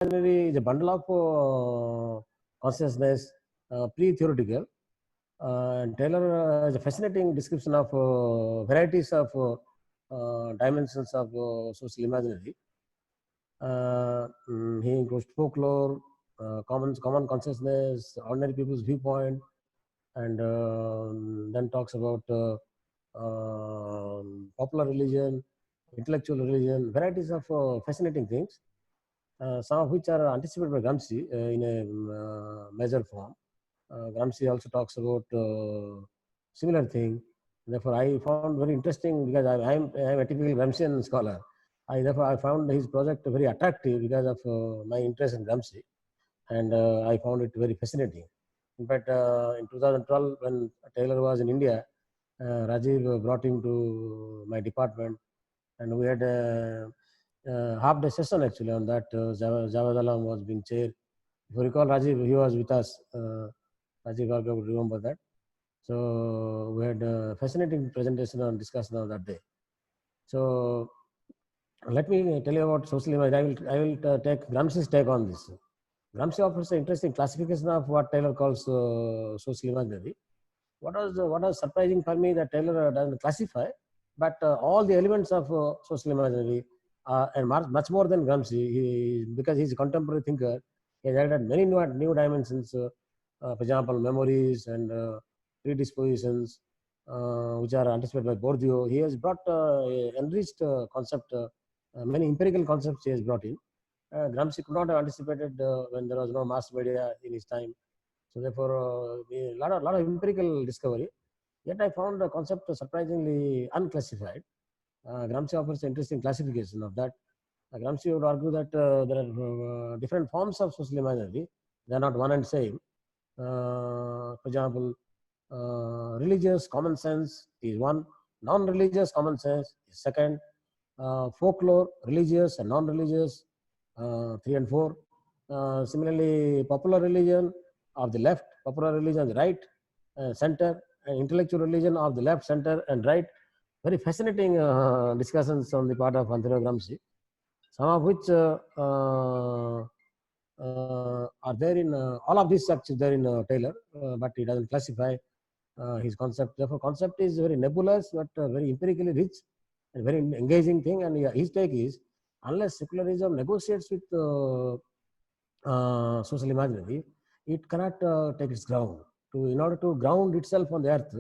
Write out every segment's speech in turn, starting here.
imaginary is a bundle of consciousness, pre-theoretical. And Taylor is a fascinating description of varieties of dimensions of social imaginary. He includes folklore, common consciousness, ordinary people's viewpoint, and then talks about popular religion, intellectual religion, varieties of fascinating things, some of which are anticipated by Gramsci in a major form. Gramsci also talks about similar thing. Therefore, I found very interesting because I am a typical Gramscian scholar. Therefore, I found his project very attractive because of my interest in Gramsci, and I found it very fascinating. In fact, in 2012, when Taylor was in India, Rajiv brought him to my department, and we had a half-day session actually on that. Javed Alam was being chair. If you recall, Rajiv, he was with us. Rajiv Bhargava would remember that. So we had a fascinating presentation and discussion on that day. So let me tell you about social image. I will take Gramsci's take on this. Gramsci offers an interesting classification of what Taylor calls social imaginary. What was surprising for me that Taylor doesn't classify, but all the elements of social imaginary and much more than Gramsci, because he's a contemporary thinker, he has added many new dimensions, for example, memories and predispositions, which are anticipated by Bourdieu. He has brought enriched concept, many empirical concepts he has brought in. Gramsci could not have anticipated when there was no mass media in his time. So therefore, a lot of empirical discovery. Yet I found the concept surprisingly unclassified. Gramsci offers an interesting classification of that. Gramsci would argue that there are different forms of social imaginary. They are not one and same. For example, religious common sense is one. Non-religious common sense is second. Folklore, religious and non-religious, 3 and 4. Similarly, popular religion of the left, popular religion of the right, center, and intellectual religion of the left, center, and right. Very fascinating discussions on the part of Antonio Gramsci, some of which are there in all of these sections there in Taylor, but he doesn't classify his concept. Therefore, concept is very nebulous, but very empirically rich and very engaging thing. And his take is, unless secularism negotiates with social imaginary, it cannot take its ground. In order to ground itself on the earth,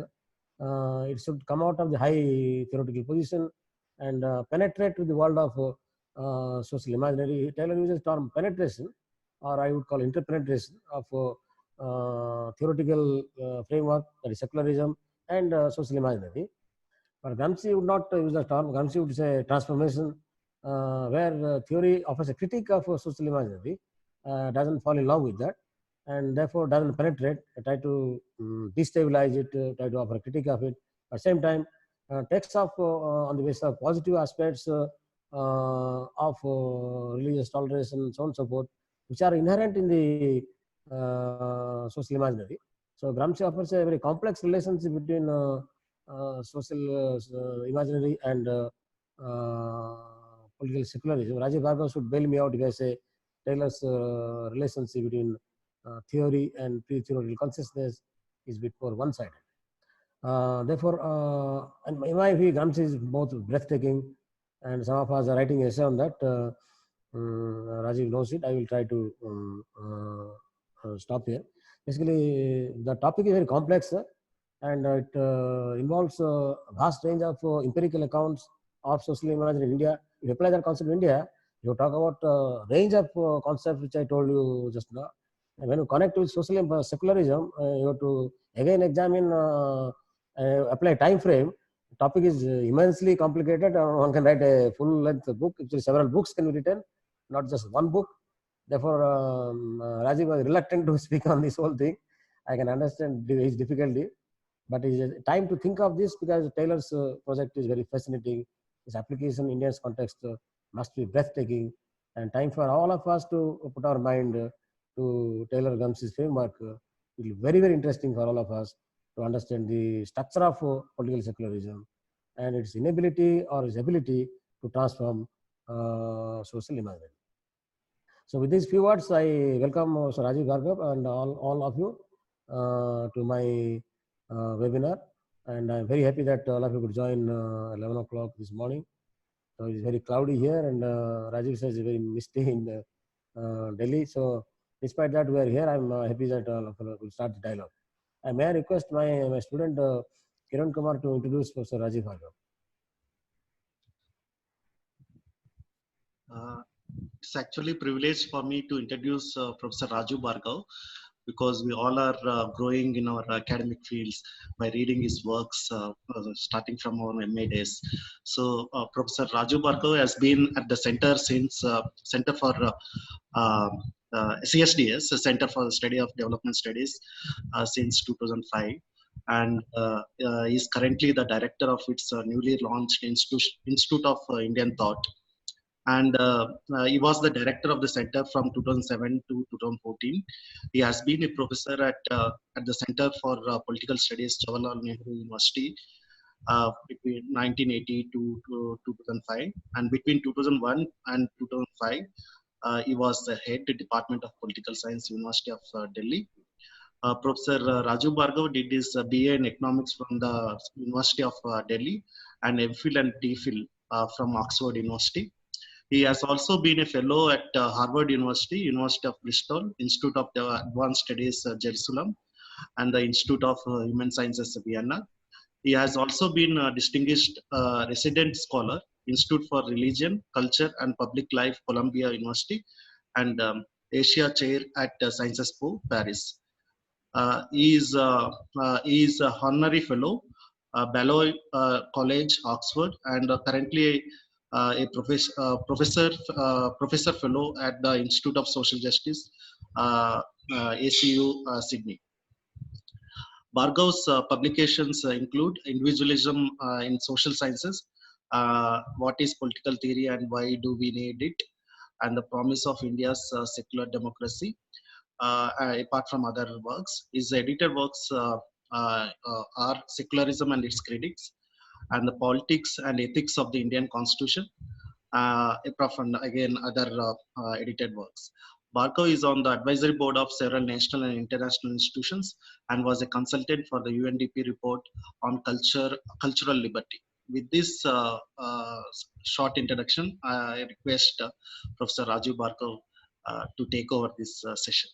it should come out of the high theoretical position and penetrate with the world of social imaginary. Taylor uses the term penetration, or I would call interpenetration of theoretical framework, that is secularism and social imaginary. But Gramsci would not use the term. Gramsci would say transformation, where theory offers a critique of social imaginary, doesn't fall in love with that, and therefore doesn't penetrate, try to destabilize it, try to offer a critique of it. At the same time, takes off on the basis of positive aspects of religious toleration, so on and so forth, which are inherent in the social imaginary. So Gramsci offers a very complex relationship between social imaginary and political secularism. Rajiv Bhargava should bail me out if I say Taylor's relationship between theory and pre-theoretical consciousness is a bit more one-sided. Therefore, and in my view, Gramsci is both breathtaking, and some of us are writing essay on that. Rajiv knows it. I will try to stop here. Basically, the topic is very complex, and it involves a vast range of empirical accounts of social imaginary in India. If you apply that concept in India, you talk about range of concepts which I told you just now. And when you connect with social secularism, you have to again examine, apply time frame. The topic is immensely complicated. One can write a full-length book. Actually, several books can be written, not just one book. Therefore, Rajiv was reluctant to speak on this whole thing. I can understand his difficulty, but it is time to think of this because Taylor's project is very fascinating. Its application in India's context must be breathtaking, and time for all of us to put our mind to Taylor Gramsci's framework. It will be very, very interesting for all of us to understand the structure of political secularism and its inability or its ability to transform social imaginary. So with these few words, I welcome Sir Rajiv Bhargava and all of you to my webinar. And I'm very happy that all of you could join 11 o'clock this morning. So it's very cloudy here, and Rajiv says it's very misty in Delhi. So despite that, we are here. I'm happy that all of you will start the dialogue. May I request my student Kiran Kumar to introduce Professor Rajiv Bhargava. It's actually a privilege for me to introduce Professor Raju Bhargava, because we all are growing in our academic fields by reading his works, starting from our MA days. So Professor Raju Bhargava has been at the center since Center for CSDS, Center for the Study of Development Studies, since 2005. And is currently the director of its newly launched Institute of Indian Thought. And he was the director of the center from 2007 to 2014. He has been a professor at the Center for Political Studies, Jawaharlal Nehru University, between 1980 to 2005. And between 2001 and 2005, he was the head of Department of Political Science, University of Delhi. Professor Raju Bhargava did his BA in Economics from the University of Delhi, and MPhil and DPhil from Oxford University. He has also been a fellow at Harvard University, University of Bristol, Institute of Advanced Studies, Jerusalem, and the Institute of Human Sciences, Vienna. He has also been a distinguished resident scholar, Institute for Religion, Culture, and Public Life, Columbia University, and Asia Chair at Sciences Po, Paris. He is an honorary fellow, Balliol College, Oxford, and currently a professor fellow at the Institute of Social Justice, ACU, Sydney. Bhargava's publications include Individualism in Social Sciences, What is Political Theory and Why Do We Need It, and The Promise of India's Secular Democracy. Apart from other works, his edited works are Secularism and Its Critics, and The Politics and Ethics of the Indian Constitution, apart from again other edited works. Bhargava is on the advisory board of several national and international institutions and was a consultant for the UNDP report on cultural liberty. With this short introduction, I request Professor Raju Bhargava to take over this session.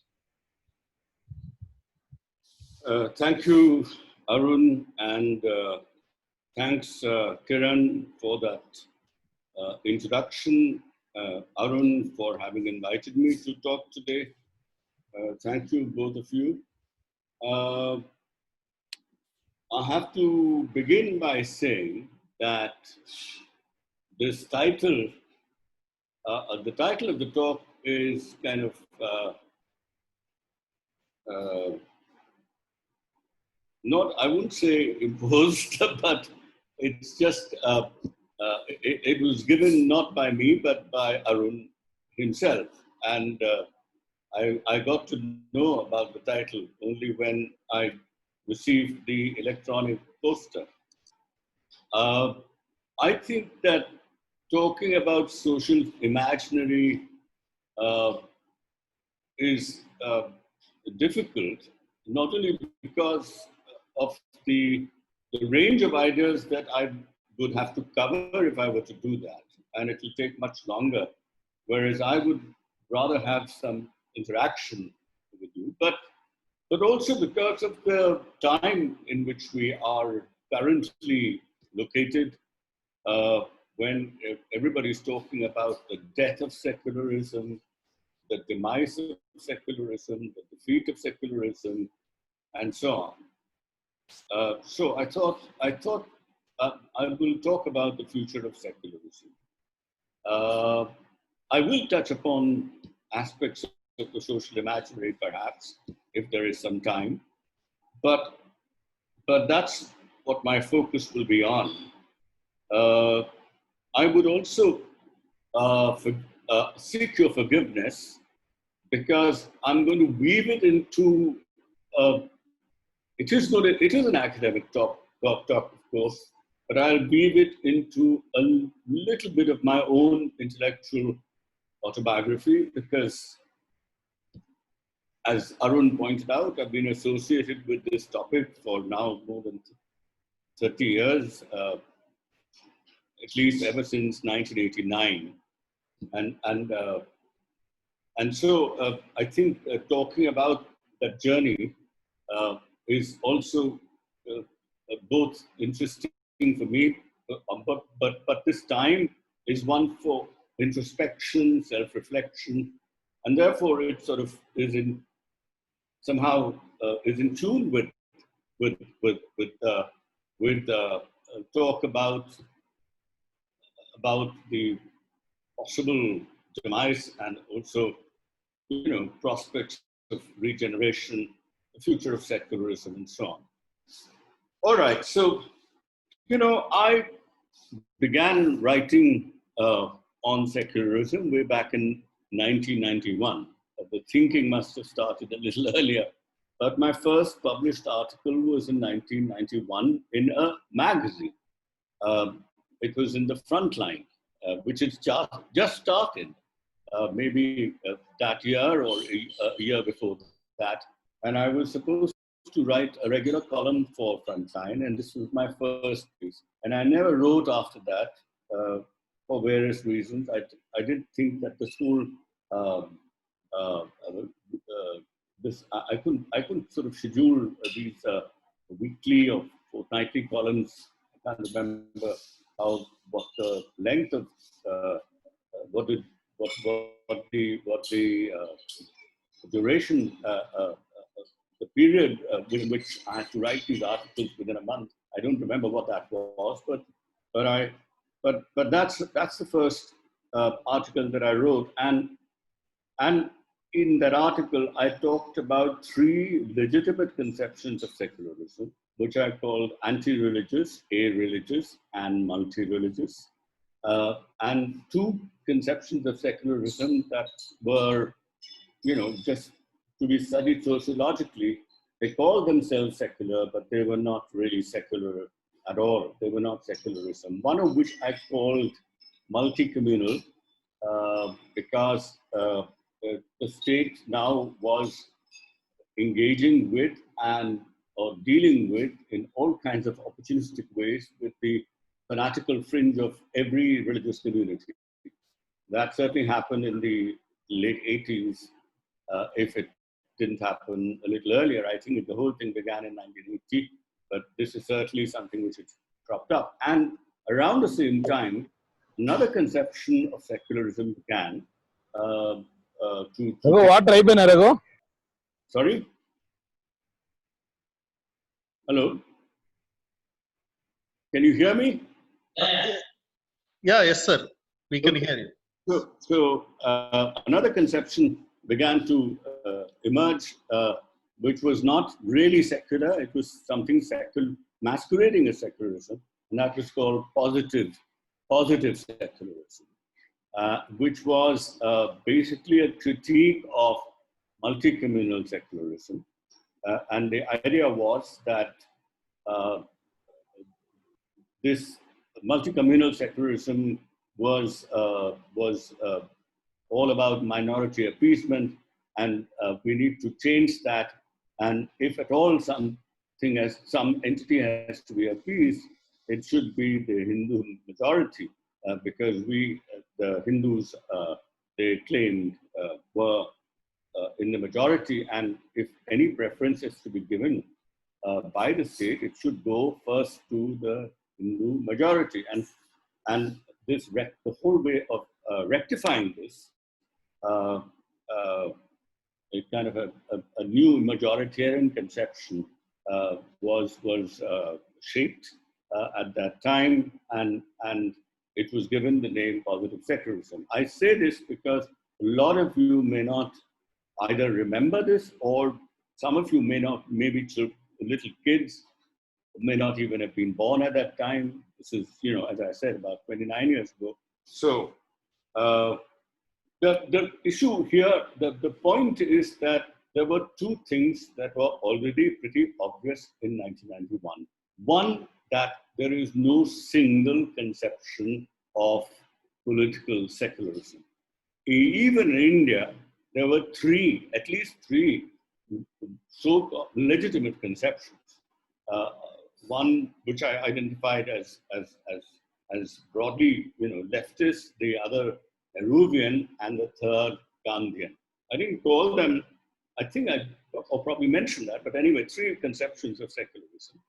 Thank you, Arun, and thanks, Kiran, for that introduction. Arun, for having invited me to talk today. Thank you, both of you. I have to begin by saying that this title, the title of the talk is kind of not, I wouldn't say imposed, but it's just, it was given not by me, but by Arun himself. And I got to know about the title only when I received the electronic poster. I think that talking about social imaginary is difficult, not only because of the range of ideas that I would have to cover if I were to do that, and it will take much longer, whereas I would rather have some interaction with you, but also because of the time in which we are currently located, when everybody's talking about the death of secularism, the demise of secularism, the defeat of secularism, and so on. So I thought I will talk about the future of secularism. I will touch upon aspects of the social imaginary, perhaps, if there is some time, but that's what my focus will be on. I would also seek your forgiveness, because I'm going to weave it into it is an academic talk, of course, but I'll weave it into a little bit of my own intellectual autobiography because, as Arun pointed out, I've been associated with this topic for now more than 30 years, at least ever since 1989. And so I think talking about that journey is also both interesting for me, but this time is one for introspection, self-reflection, and therefore it sort of is in somehow is in tune with talk about the possible demise and also, you know, prospects of regeneration, the future of secularism, and so on. All right, so, you know, I began writing on secularism way back in 1991. The thinking must have started a little earlier, but my first published article was in 1991 in a magazine. It was in the Frontline, which is just started, maybe that year or a year before that. And I was supposed to write a regular column for Frontline, and this was my first piece. And I never wrote after that for various reasons. I did think that the school, I couldn't sort of schedule these weekly or fortnightly columns. I can't remember what the length of what the duration, the period in which I had to write these articles within a month. I don't remember what that was, but that's the first article that I wrote, and in that article I talked about three legitimate conceptions of secularism, which I called anti-religious, a-religious, and multi-religious, and two conceptions of secularism that were, you know, just to be studied sociologically. They called themselves secular, but they were not really secular at all. They were not secularism. One of which I called multi-communal, because the state now was engaging with or dealing with in all kinds of opportunistic ways with the fanatical fringe of every religious community. That certainly happened in the late 80s. If it didn't happen a little earlier, I think the whole thing began in 1980, but this is certainly something which has cropped up. And around the same time, another conception of secularism began. What tribe in Arago? Sorry? Hello? Can you hear me? Yeah, yes, sir. We can hear you. So another conception began to emerge, which was not really secular. It was something secular, masquerading as secularism, and that was called positive secularism, which was basically a critique of multi-communal secularism. And the idea was that this multi-communal secularism was all about minority appeasement, and we need to change that. And if at all some entity has to be appeased, it should be the Hindu majority, because the Hindus, they claimed, were in the majority, and if any preference is to be given by the state, it should go first to the Hindu majority. And this the whole way of rectifying this, a kind of a new majoritarian conception was shaped at that time, and it was given the name positive secularism. I say this because a lot of you may not either remember this, or some of you may not, maybe little kids may not even have been born at that time. This is, you know, as I said, about 29 years ago. So the issue here, the point is that there were two things that were already pretty obvious in 1991. One, that there is no single conception of political secularism. even in India, there were at least three so-called legitimate conceptions. One which I identified as broadly, leftist, the other Peruvian, and the third Gandhian. I didn't call them, or probably mentioned that, but anyway, three conceptions of secularism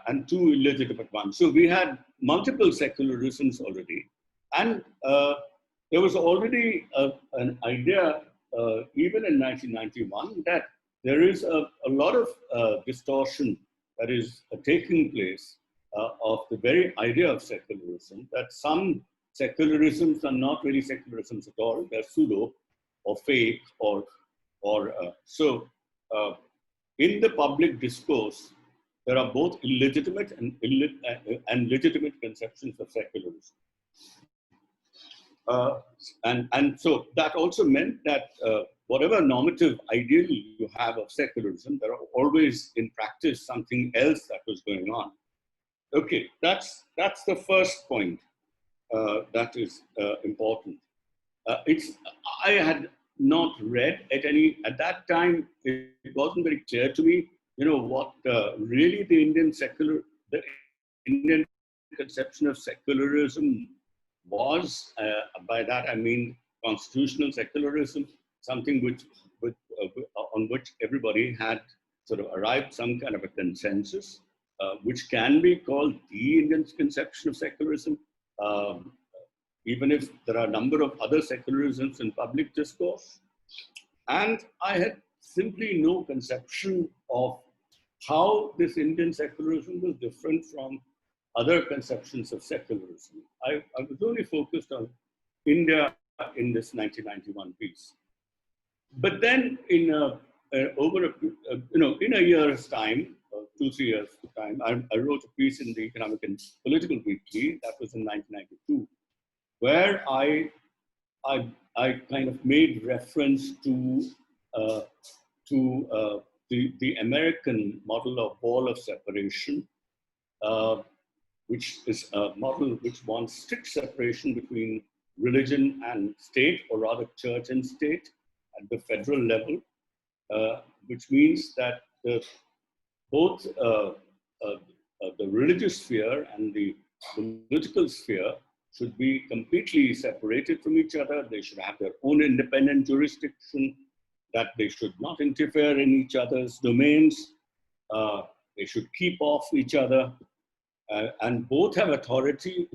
and two illegitimate ones. So we had multiple secularisms already, and there was already an idea, even in 1991, that there is a lot of distortion that is taking place of the very idea of secularism, that some secularisms are not really secularisms at all, they're pseudo or fake so in the public discourse, there are both illegitimate and legitimate conceptions of secularism. And so that also meant that whatever normative ideal you have of secularism, there are always in practice something else that was going on. Okay, that's the first point that is important. I had not read at that time, it wasn't very clear to me, what really the Indian conception of secularism was. By that I mean constitutional secularism, something on which everybody had sort of arrived some kind of a consensus, which can be called the Indian conception of secularism, even if there are a number of other secularisms in public discourse. And I had simply no conception of how this Indian secularism was different from other conceptions of secularism. I was only focused on India in this 1991 piece. But then in a year's time, 2-3 years time, I wrote a piece in the Economic and Political Weekly, that was in 1992, where I kind of made reference to the American model of wall of separation, which is a model which wants strict separation between religion and state, or rather church and state, at the federal level, which means that both the religious sphere and the political sphere should be completely separated from each other. They should have their own independent jurisdiction, that they should not interfere in each other's domains. They should keep off each other, and both have authority.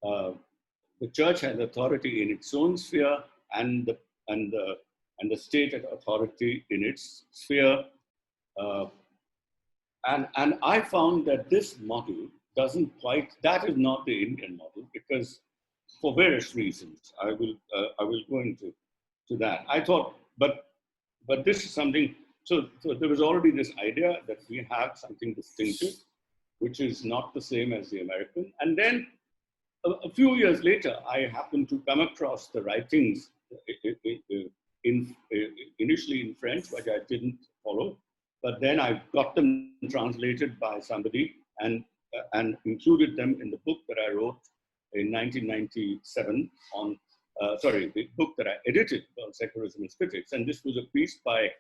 The church has authority in its own sphere, and the state has authority in its sphere. And I found that this model that is not the Indian model, because for various reasons, I will go into that. I thought, but this is something, so there was already this idea that we have something distinctive, which is not the same as the American. And then a few years later, I happened to come across the writings initially in French, which I didn't follow, but then I got them translated by somebody and included them in the book that I wrote in 1997 the book that I edited on secularism and critics. And this was a piece by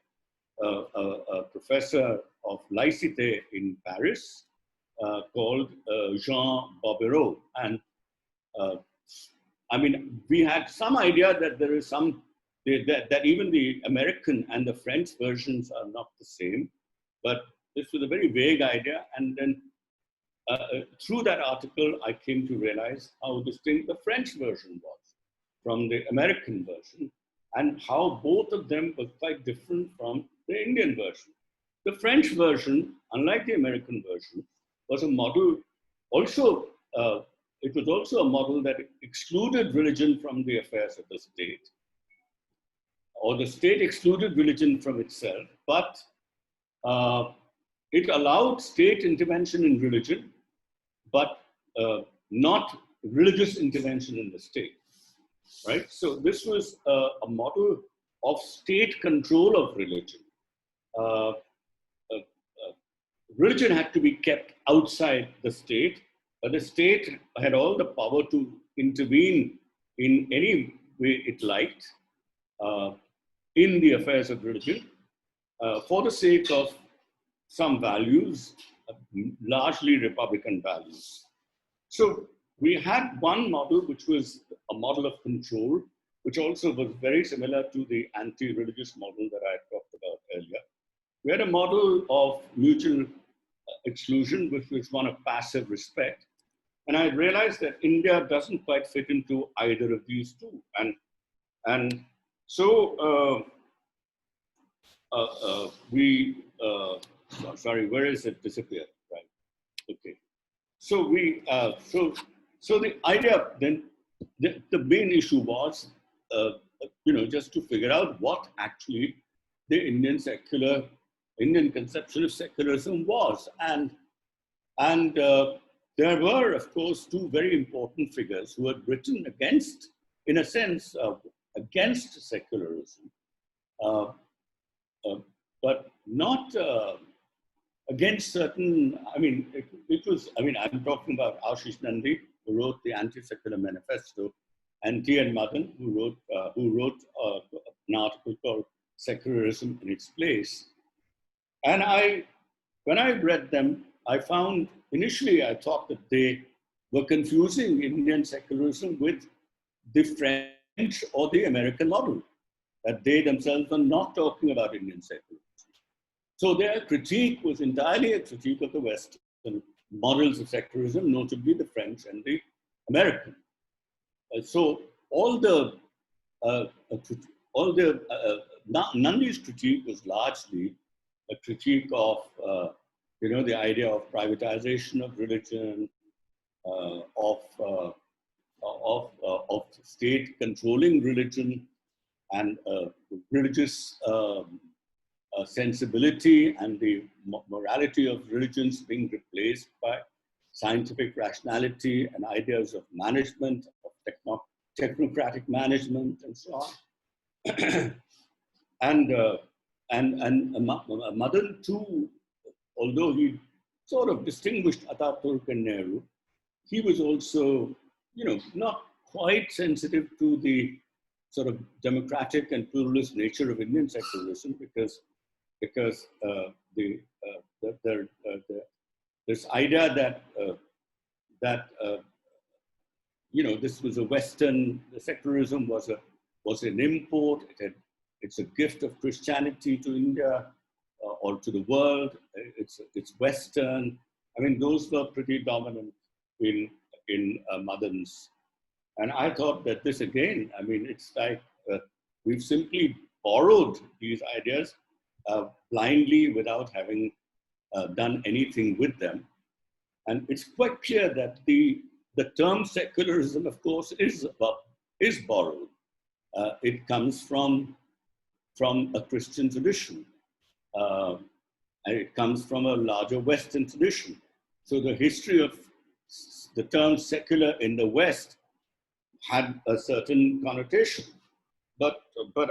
a professor of laïcité in Paris called Jean Bobéreau. And I mean, we had some idea that there is that even the American and the French versions are not the same, but this was a very vague idea. And then through that article, I came to realize how distinct the French version was from the American version, and how both of them were quite different from the Indian version. The French version, unlike the American version, was a model also, it was also a model that excluded religion from the affairs of the state, or the state excluded religion from itself, but it allowed state intervention in religion, but not religious intervention in the state, right? So this was a model of state control of religion. Religion had to be kept outside the state, but the state had all the power to intervene in any way it liked, in the affairs of religion for the sake of some values, largely Republican values. So we had one model, which was a model of control, which also was very similar to the anti-religious model that I talked about earlier. We had a model of mutual exclusion, which was one of passive respect. And I realized that India doesn't quite fit into either of these two. And so sorry, where is it disappeared? Right, okay. So so the idea then, the main issue was, just to figure out what actually the Indian conception of secularism was. And there were, of course, two very important figures who had written against, in a sense, against secularism, but not against certain, I'm talking about Ashish Nandi, who wrote the Anti-Secular Manifesto, and T.N. Madan, who wrote an article called Secularism in Its Place. And when I read them, I found, initially I thought that they were confusing Indian secularism with the French or the American model, that they themselves were not talking about Indian secularism. So their critique was entirely a critique of the Western models of secularism, notably the French and the American. So Nandi's critique was largely a critique of the idea of privatization of religion, of state controlling religion, and religious sensibility and the morality of religions being replaced by scientific rationality and ideas of management, of technocratic management, and so on. and Madan too, although he sort of distinguished Ataturk and Nehru, he was also, not quite sensitive to the sort of democratic and pluralist nature of Indian secularism, because this idea that this was a Western, the secularism was an import. It's a gift of Christianity to India or to the world. It's Western. I mean, those were pretty dominant in Madan's. And I thought that this again, I mean, it's like we've simply borrowed these ideas blindly without having done anything with them. And it's quite clear that the term secularism, of course, is borrowed. It comes from a Christian tradition. And it comes from a larger Western tradition. So the history of the term secular in the West had a certain connotation. But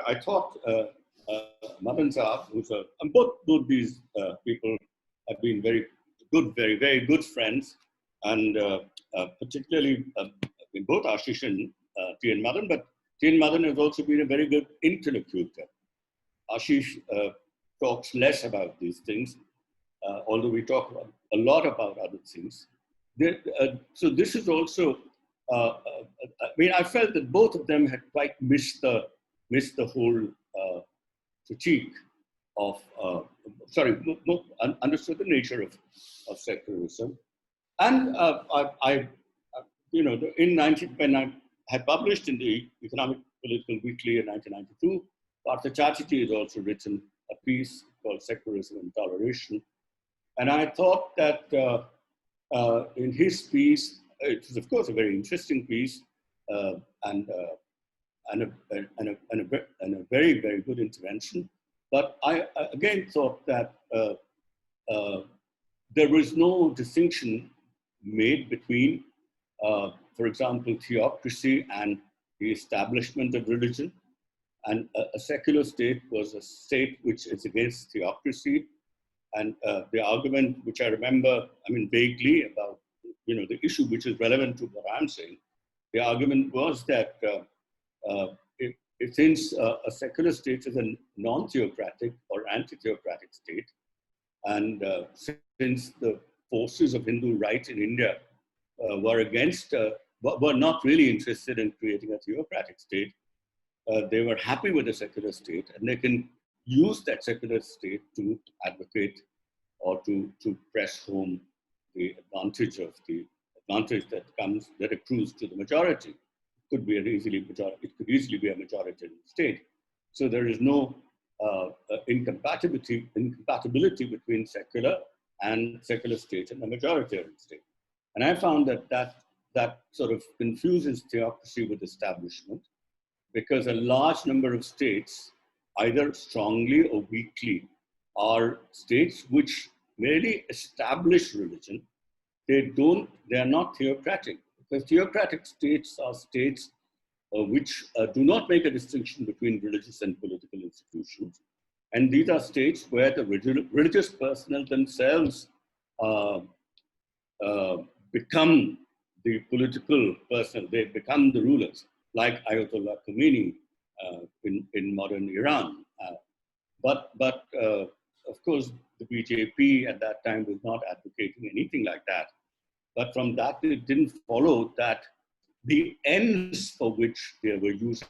I thought Madan Saab, both these people have been very good, very, very good friends, and particularly both Ashish and T.N. Madan, but T.N. Madan has also been a very good interlocutor. Ashish talks less about these things, although we talk a lot about other things. So this is also, I felt that both of them had quite missed the whole critique of, understood the nature of secularism. And when I had published in the Economic Political Weekly in 1992, Partha Chatterjee has also written a piece called Secularism and Toleration. And I thought that in his piece, it was of course a very interesting piece and a very, very good intervention. But I again thought that there was no distinction made between, for example, theocracy and the establishment of religion. And a secular state was a state which is against theocracy. And the argument, which I remember, vaguely about, the issue which is relevant to what I'm saying, the argument was that since a secular state is a non-theocratic or anti-theocratic state, and since the forces of Hindu right in India were not really interested in creating a theocratic state, they were happy with the secular state, and they can use that secular state to advocate or to press home the advantage that accrues to the majority. It could easily be a majority state. So there is no incompatibility between secular state and the majoritarian state. And I found that sort of confuses theocracy with establishment, because a large number of states, either strongly or weakly, are states which merely establish religion. They are not theocratic, because theocratic states are states which do not make a distinction between religious and political institutions. And these are states where the religious personnel themselves become the political personnel, they become the rulers, like Ayatollah Khomeini in modern Iran. But of course, the BJP at that time was not advocating anything like that. But from that, it didn't follow that the ends for which they were using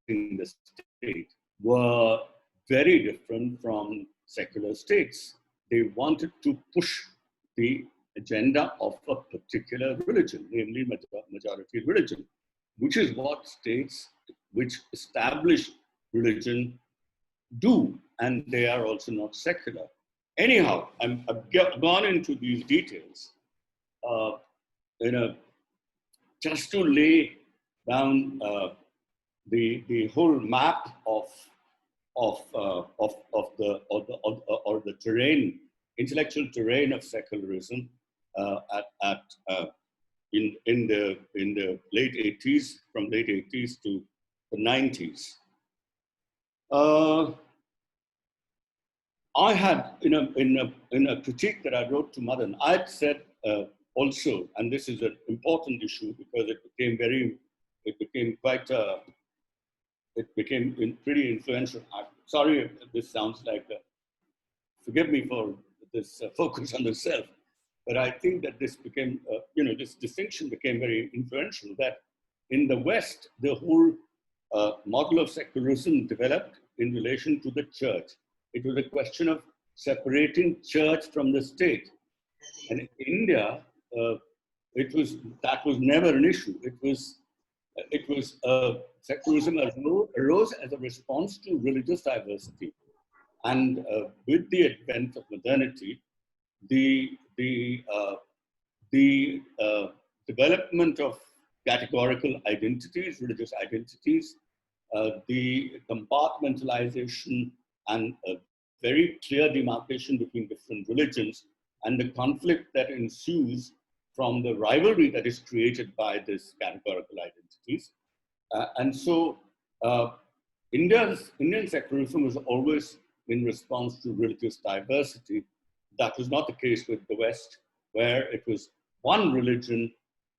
the state were very different from secular states. They wanted to push the agenda of a particular religion, namely majority religion, which is what states which establish religion do, and they are also not secular. Anyhow, I've gone into these details just to lay down the whole map of the terrain, intellectual terrain of secularism in the late 80s, from late 80s to the 90s. I had in a critique that I wrote to Madan, I had said also, and this is an important issue because it became pretty influential. I'm sorry if this sounds like forgive me for this focus on the self, but I think that this became, this distinction became very influential, that in the West, the whole model of secularism developed in relation to the church. It was a question of separating church from the state. And in India, that was never an issue. Secularism arose as a response to religious diversity. And with the advent of modernity, the development of categorical identities, religious identities, the compartmentalization and a very clear demarcation between different religions, and the conflict that ensues from the rivalry that is created by this categorical identities. And so Indian secularism was always in response to religious diversity. That was not the case with the West, where it was one religion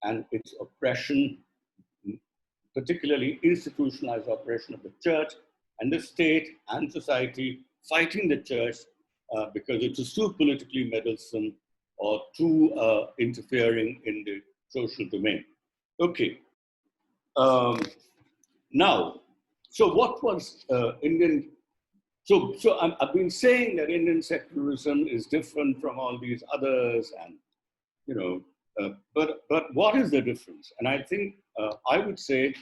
and its oppression, particularly institutionalized oppression of the church, and the state and society fighting the church because it was too politically meddlesome or too interfering in the social domain. Okay. Now, so what was Indian? So I've been saying that Indian secularism is different from all these others, and but what is the difference? And I think I would say,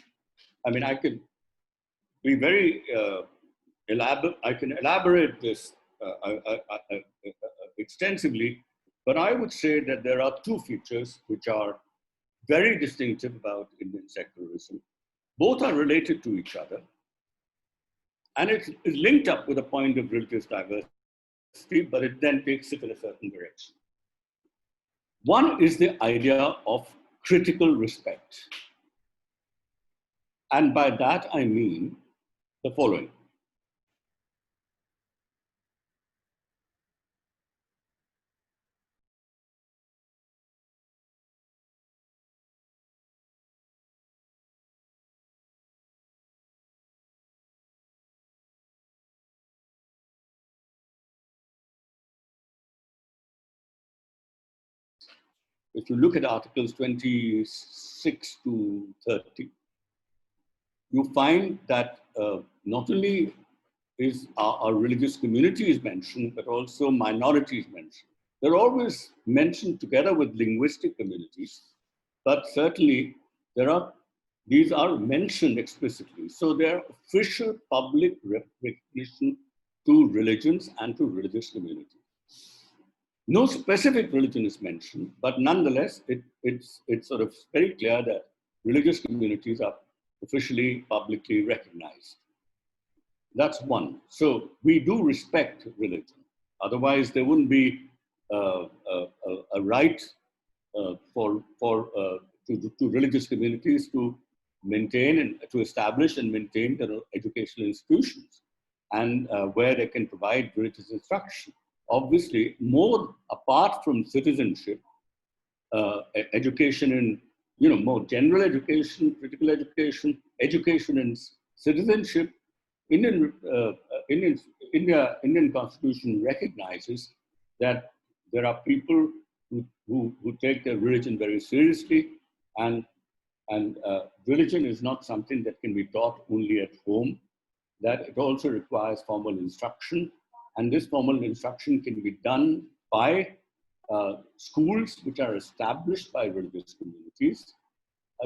I mean, I could be very elaborate. I can elaborate this extensively, but I would say that there are two features which are very distinctive about Indian secularism. Both are related to each other, and it's linked up with a point of religious diversity, but it then takes it in a certain direction. One is the idea of critical respect. And by that, I mean the following. if you look at Articles 26 to 30, you find that not only is our religious community is mentioned, but also minorities mentioned. They're always mentioned together with linguistic communities, but certainly these are mentioned explicitly. So they're official public recognition to religions and to religious communities. No specific religion is mentioned, but nonetheless, it's sort of very clear that religious communities are officially, publicly recognized. That's one. So we do respect religion. Otherwise, there wouldn't be a right to religious communities to maintain and to establish and maintain their educational institutions, and where they can provide religious instruction. Obviously, more apart from citizenship, education in more general education, critical education, education in citizenship. Indian Constitution recognizes that there are people who take their religion very seriously, and religion is not something that can be taught only at home, that it also requires formal instruction, and this formal instruction can be done by schools which are established by religious communities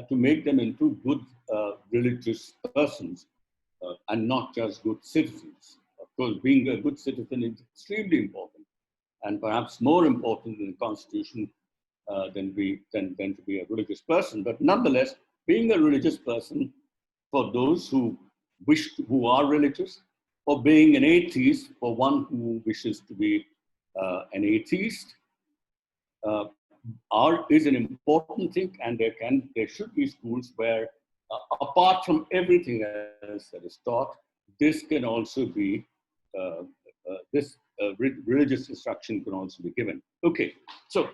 to make them into good religious persons. And not just good citizens. Of course, being a good citizen is extremely important, and perhaps more important in the Constitution than to be a religious person. But nonetheless, being a religious person for those who are religious, or being an atheist for one who wishes to be an atheist, is an important thing, and there should be schools where, apart from everything else that is taught, this can also be religious instruction can also be given. Okay, so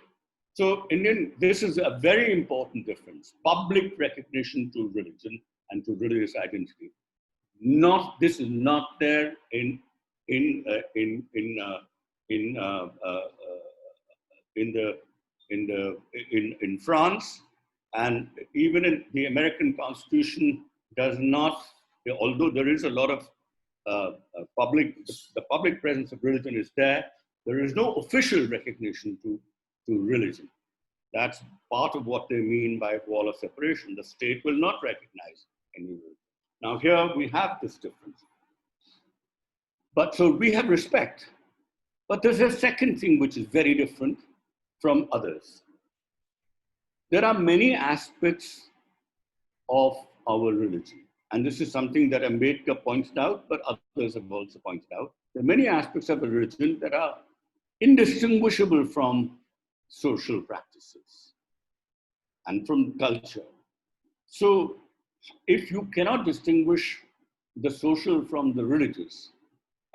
this is a very important difference: public recognition to religion and to religious identity. This is not there in France, and even in the American Constitution does not. Although there is a lot of the public presence of religion is there. There is no official recognition to religion. That's part of what they mean by wall of separation. The state will not recognize any religion. Now here we have this difference. But so we have respect. But there's a second thing which is very different from others. There are many aspects of our religion. And this is something that Ambedkar pointed out, but others have also pointed out. There are many aspects of a religion that are indistinguishable from social practices and from culture. So if you cannot distinguish the social from the religious,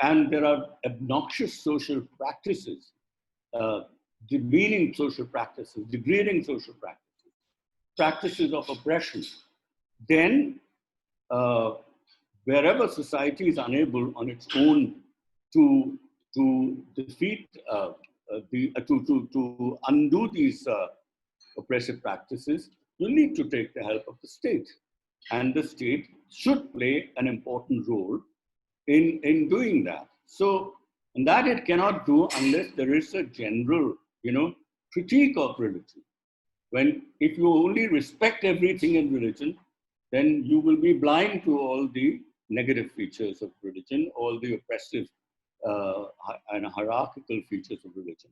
and there are obnoxious social practices, demeaning social practices, degrading social practices, practices of oppression, then wherever society is unable on its own to defeat, to undo these oppressive practices, you need to take the help of the state. And the state should play an important role in doing that. So, and that it cannot do unless there is a general, critique of religion. If you only respect everything in religion, then you will be blind to all the negative features of religion, all the oppressive and hierarchical features of religion.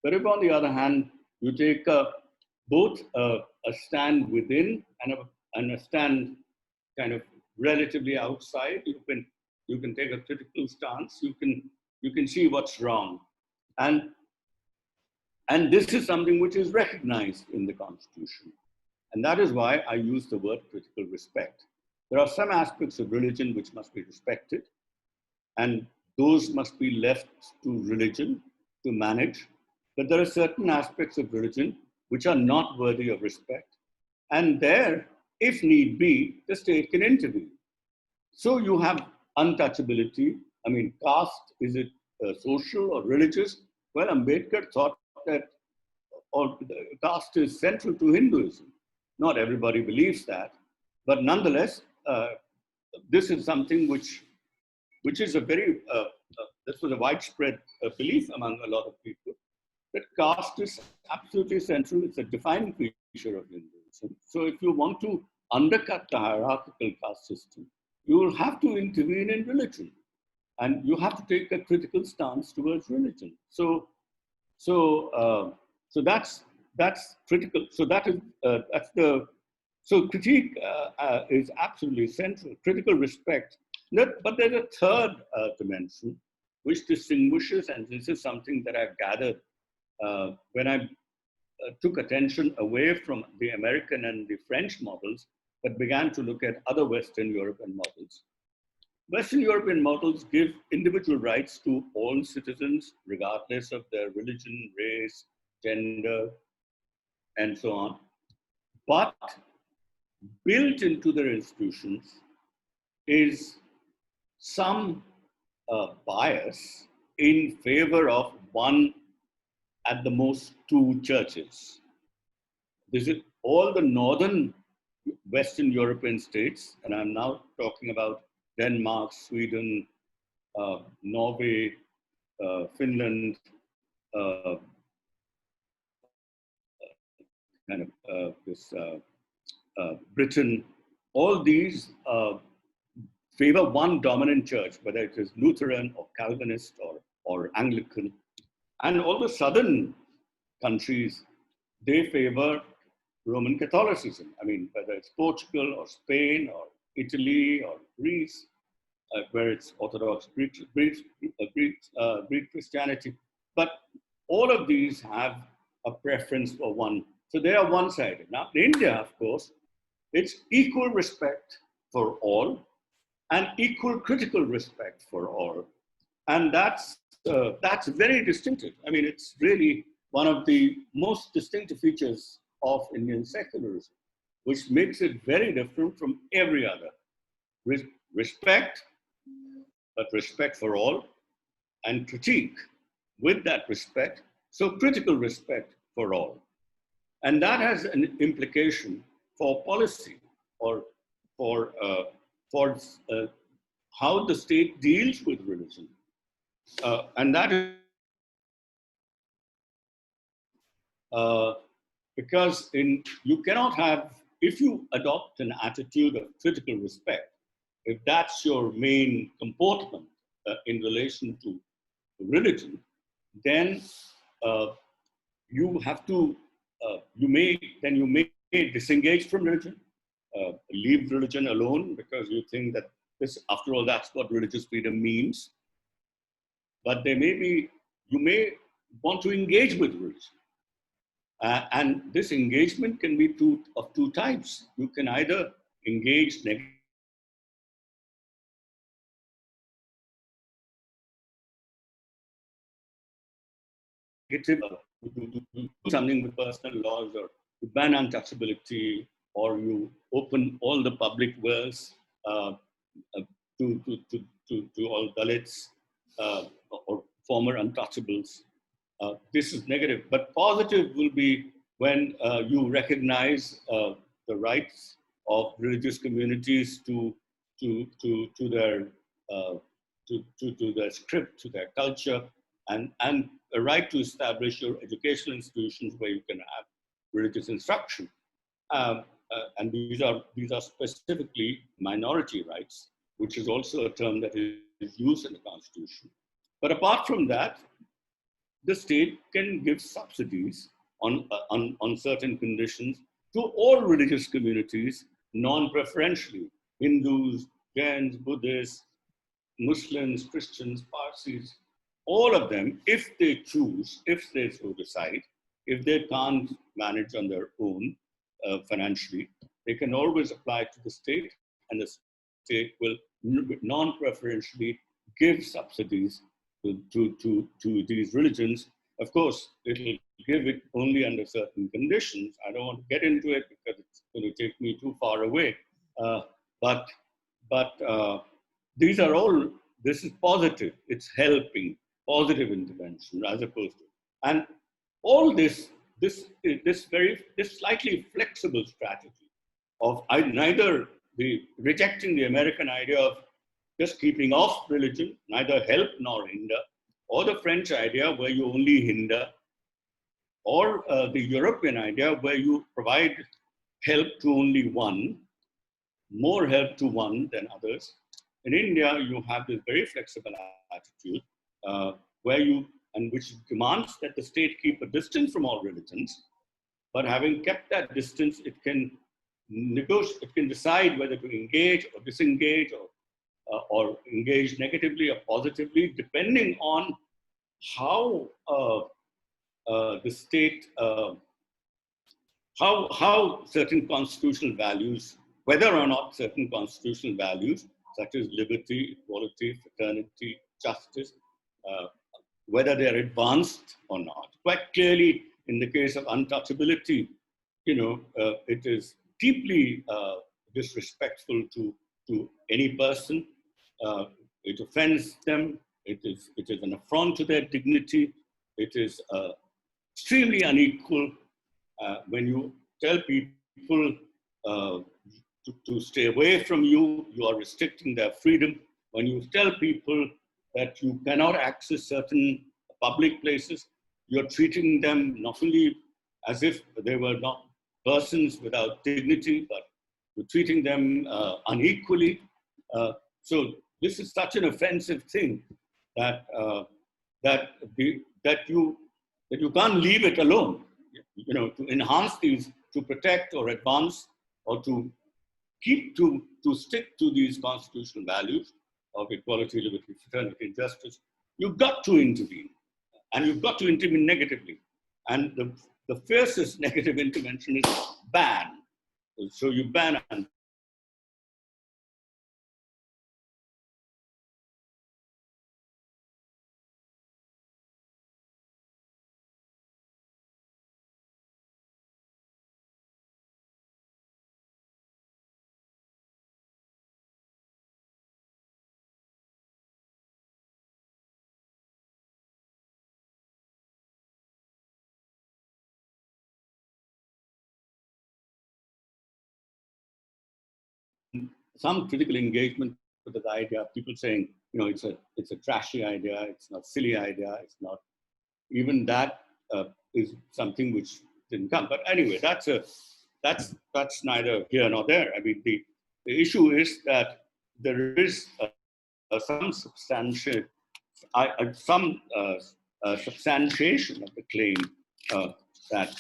But if, on the other hand, you take both a stand within and a stand kind of relatively outside, you can take a critical stance. You can see what's wrong, and this is something which is recognized in the Constitution. And that is why I use the word critical respect. There are some aspects of religion which must be respected, and those must be left to religion to manage. But there are certain aspects of religion which are not worthy of respect. And there, if need be, the state can intervene. So you have untouchability. I mean, caste, is it social or religious? Well, Ambedkar thought that or caste is central to Hinduism. Not everybody believes that, but nonetheless, this is something which is a very, this was a widespread belief among a lot of people, that caste is absolutely central. It's a defining feature of Hinduism. So if you want to undercut the hierarchical caste system, you will have to intervene in religion, and you have to take a critical stance towards religion. So that's critical. So so critique is absolutely central. Critical respect. But there's a third dimension which distinguishes, and this is something that I've gathered when I took attention away from the American and the French models, but began to look at other Western European models. Western European models give individual rights to all citizens, regardless of their religion, race, gender, and so on. But built into their institutions is some bias in favor of one, at the most, two churches. This is all the northern Western European states, and I'm now talking about Denmark, Sweden, Norway, Finland, Britain. All these favor one dominant church, whether it is Lutheran or Calvinist or Anglican. And all the southern countries, they favor Roman Catholicism. I mean, whether it's Portugal or Spain or Italy or Greece, where it's Orthodox Greek Christianity. But all of these have a preference for one. So they are one-sided. Now, in India, of course, it's equal respect for all and equal critical respect for all. And that's very distinctive. I mean, it's really one of the most distinctive features of Indian secularism, which makes it very different from every other. Respect, but respect for all, and critique with that respect, so critical respect for all. And that has an implication for policy or for how the state deals with religion. And that is because you cannot have, if you adopt an attitude of critical respect, if that's your main comportment in relation to religion, then you have to, you may disengage from religion, leave religion alone because you think that this, after all, that's what religious freedom means. But there may be, you may want to engage with religion. And this engagement can be of two types. You can either engage negatively, to do something with personal laws, or to ban untouchability, or you open all the public wells to all Dalits or former untouchables. This is negative, but positive will be when you recognize the rights of religious communities to their script, to their culture, and a right to establish your educational institutions where you can have religious instruction. And these are specifically minority rights, which is also a term that is used in the Constitution. But apart from that, the state can give subsidies on certain conditions to all religious communities, non-preferentially: Hindus, Jains, Buddhists, Muslims, Christians, Parsis, all of them, if they choose, if they so decide, if they can't manage on their own financially, they can always apply to the state, and the state will non-preferentially give subsidies to these religions. Of course, it will give it only under certain conditions. I don't want to get into it because it's going to take me too far away. But these are all, this is positive. It's helping, positive intervention as opposed to. And all this this slightly flexible strategy of neither rejecting the American idea of just keeping off religion, neither help nor hinder, or the French idea where you only hinder, or the European idea where you provide help to only one, more help to one than others. In India, you have this very flexible attitude which demands that the state keep a distance from all religions, but having kept that distance, it can negotiate, it can decide whether to engage or disengage or engage negatively or positively, depending on how the state, how certain constitutional values, whether or not certain constitutional values, such as liberty, equality, fraternity, justice, whether they are advanced or not. Quite clearly, in the case of untouchability, it is deeply disrespectful to any person. It offends them. It is an affront to their dignity. It is extremely unequal when you tell people to stay away from you. You are restricting their freedom. When you tell people that you cannot access certain public places, you're treating them not only as if they were not persons without dignity, but you're treating them unequally. So this is such an offensive thing that you can't leave it alone. To enhance these, to protect or advance, or to stick to these constitutional values of equality, liberty, fraternity, and justice, you've got to intervene. And you've got to intervene negatively. And the fiercest negative intervention is ban. So you ban. Some critical engagement with the idea, people saying, it's a trashy idea, it's not silly idea, it's not, even that is something which didn't come. But anyway, that's neither here nor there. I mean, the issue is that there is some substantiation of the claim that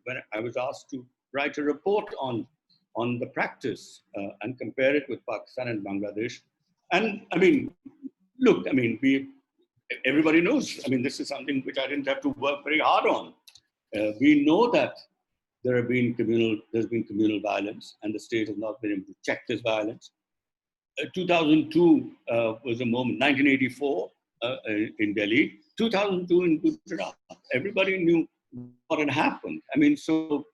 when I was asked to write a report on the practice and compare it with Pakistan and Bangladesh. And I mean, look, I mean, everybody knows, I mean, this is something which I didn't have to work very hard on. We know that there's been communal violence, and the state has not been able to check this violence. 2002 was a moment, 1984 in Delhi, 2002 in Gujarat. Everybody knew what had happened. I mean, so,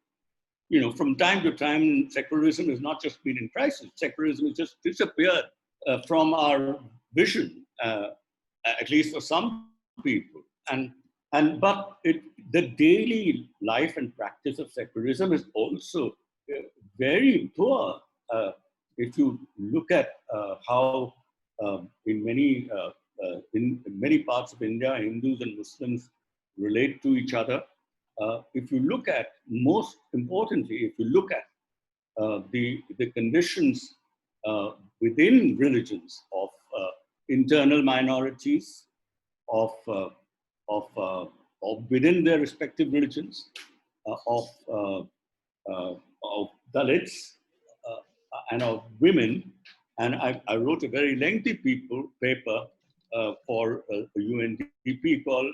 from time to time, secularism has not just been in crisis. Secularism has just disappeared from our vision, at least for some people. But the daily life and practice of secularism is also very poor. If you look at how in many parts of India, Hindus and Muslims relate to each other, if you look at, most importantly, if you look at the conditions within religions of internal minorities, of within their respective religions, of Dalits and of women, And I wrote a very lengthy paper for a UNDP called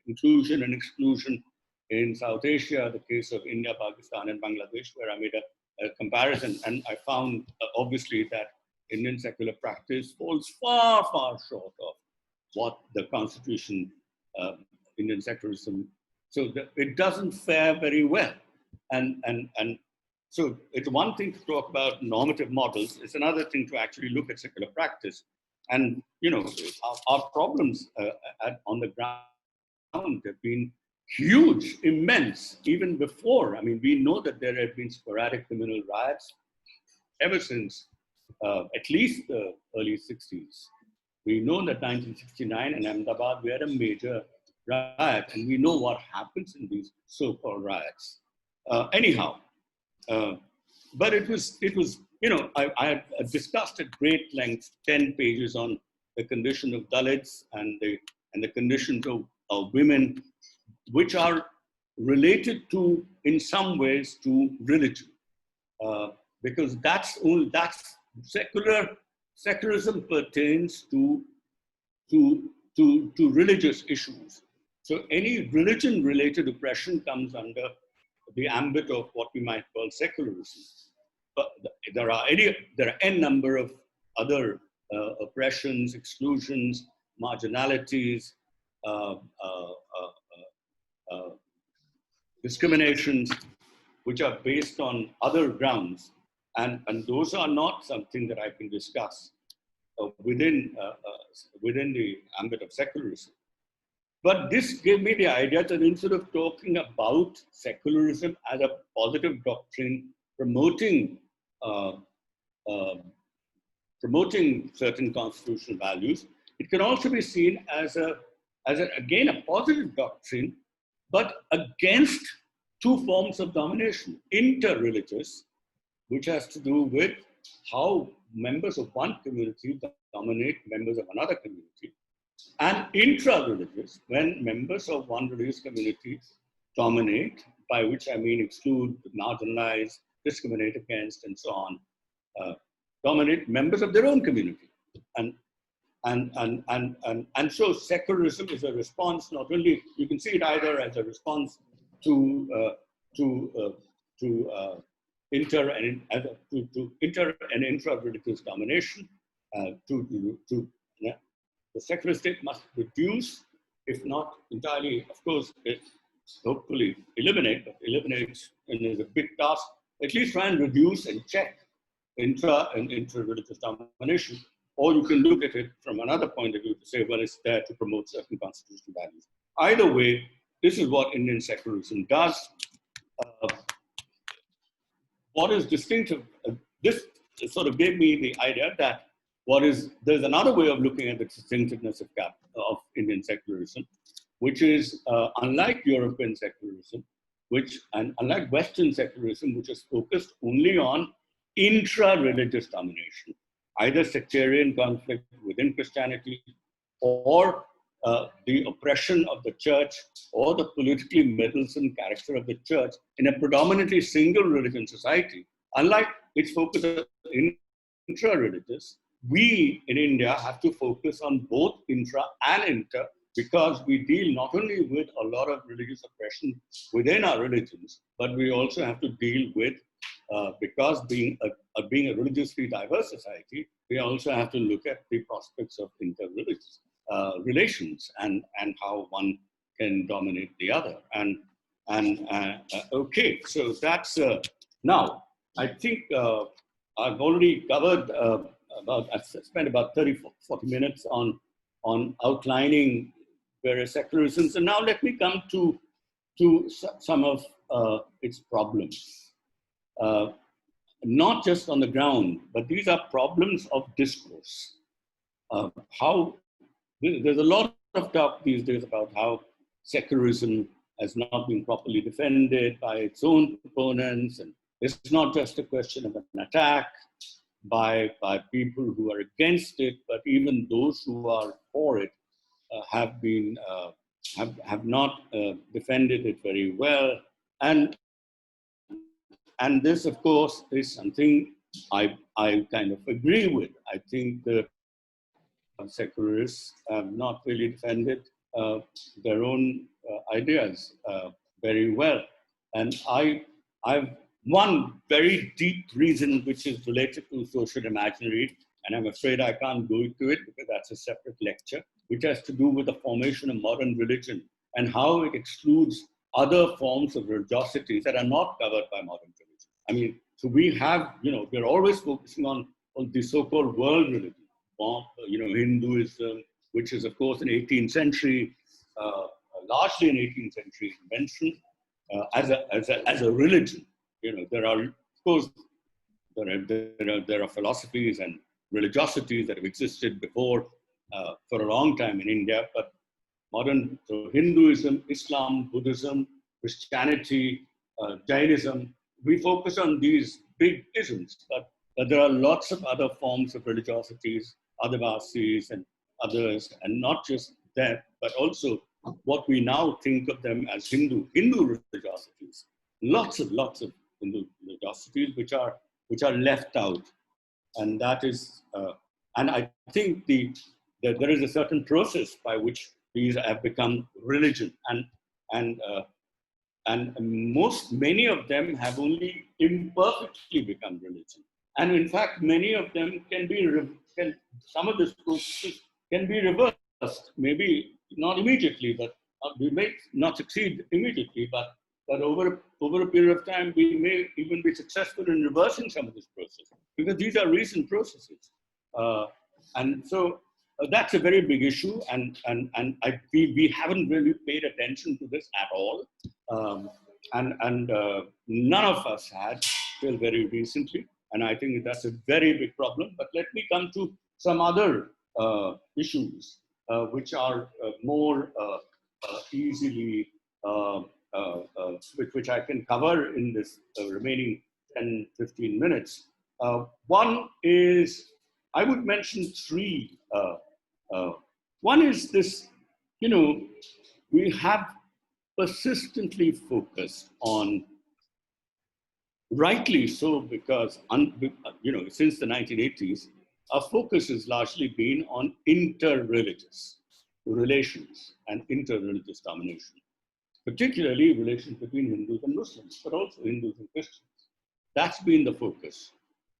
Inclusion and Exclusion in South Asia, the case of India, Pakistan, and Bangladesh, where I made a comparison. And I found, obviously, that Indian secular practice falls far, far short of what the Constitution, Indian secularism, so it doesn't fare very well. And so it's one thing to talk about normative models. It's another thing to actually look at secular practice. And, our problems on the ground have been huge, immense, even before. I mean, we know that there have been sporadic communal riots ever since at least the early 60s. We know that 1969 in Ahmedabad, we had a major riot, and we know what happens in these so-called riots. But it was, I had discussed at great length, 10 pages on the condition of Dalits and the conditions of women, which are related to, in some ways, to religion, because that's secularism pertains to religious issues. So any religion-related oppression comes under the ambit of what we might call secularism. But there are n number of other oppressions, exclusions, marginalities, discriminations, which are based on other grounds, and those are not something that I can discuss within the ambit of secularism. But this gave me the idea that instead of talking about secularism as a positive doctrine promoting certain constitutional values, it can also be seen as again a positive doctrine, but against two forms of domination: inter-religious, which has to do with how members of one community dominate members of another community, and intra-religious, when members of one religious community dominate, by which I mean exclude, marginalize, discriminate against, and so on, dominate members of their own community. And so secularism is a response, not only, you can see it either as a response to inter and intra-religious domination, the secular state must reduce, if not entirely, of course, hopefully eliminate, but eliminates, and is a big task, at least try and reduce and check intra-religious domination. Or you can look at it from another point of view to say, well, it's there to promote certain constitutional values. Either way, this is what Indian secularism does. What is distinctive, this sort of gave me the idea that there's another way of looking at the distinctiveness of Indian secularism, which is unlike European secularism, and unlike Western secularism, which is focused only on intra-religious domination, either sectarian conflict within Christianity, or the oppression of the church, or the politically meddlesome character of the church in a predominantly single religion society. Unlike its focus on intra-religious, we in India have to focus on both intra and inter, because we deal not only with a lot of religious oppression within our religions, but we also have to deal with, because being a religiously diverse society, we also have to look at the prospects of inter-religious relations and how one can dominate the other. Okay, so that's, now, I think I've already covered I've spent about 30-40 minutes on outlining various secularisms, and now let me come to some of its problems. Not just on the ground, but these are problems of discourse. There's a lot of talk these days about how secularism has not been properly defended by its own proponents, and it's not just a question of an attack by people who are against it, but even those who are for it have not defended it very well. And this, of course, is something I kind of agree with. I think the secularists have not really defended their own ideas very well. And I've one very deep reason which is related to social imaginary, and I'm afraid I can't go into it because that's a separate lecture, which has to do with the formation of modern religion and how it excludes other forms of religiosity that are not covered by modern religion. I mean, so we have, we're always focusing on the so-called world religion, Hinduism, which is, of course, an 18th century, largely an 18th century invention as a religion. There are, of course, there are philosophies and religiosities that have existed before for a long time in India, but modern, so Hinduism, Islam, Buddhism, Christianity, Jainism, we focus on these big isms, but there are lots of other forms of religiosities, Adivasis and others, and not just that, but also what we now think of them as Hindu religiosities. Lots of Hindu religiosities which are left out, and that is, and I think that there is a certain process by which these have become religion, and many of them have only imperfectly become religion. And in fact, many of them some of the processes can be reversed, maybe not immediately, but we may not succeed immediately, but over a period of time, we may even be successful in reversing some of this process, because these are recent processes. And so that's a very big issue, and I feel we haven't really paid attention to this at all. And none of us had till very recently. And I think that's a very big problem. But let me come to some other issues which are more easily, which I can cover in this remaining 10, 15 minutes. One is, I would mention three. One is this, we have persistently focused on, rightly so, because since the 1980s, our focus has largely been on inter-religious relations and inter-religious domination, particularly relations between Hindus and Muslims, but also Hindus and Christians. That's been the focus.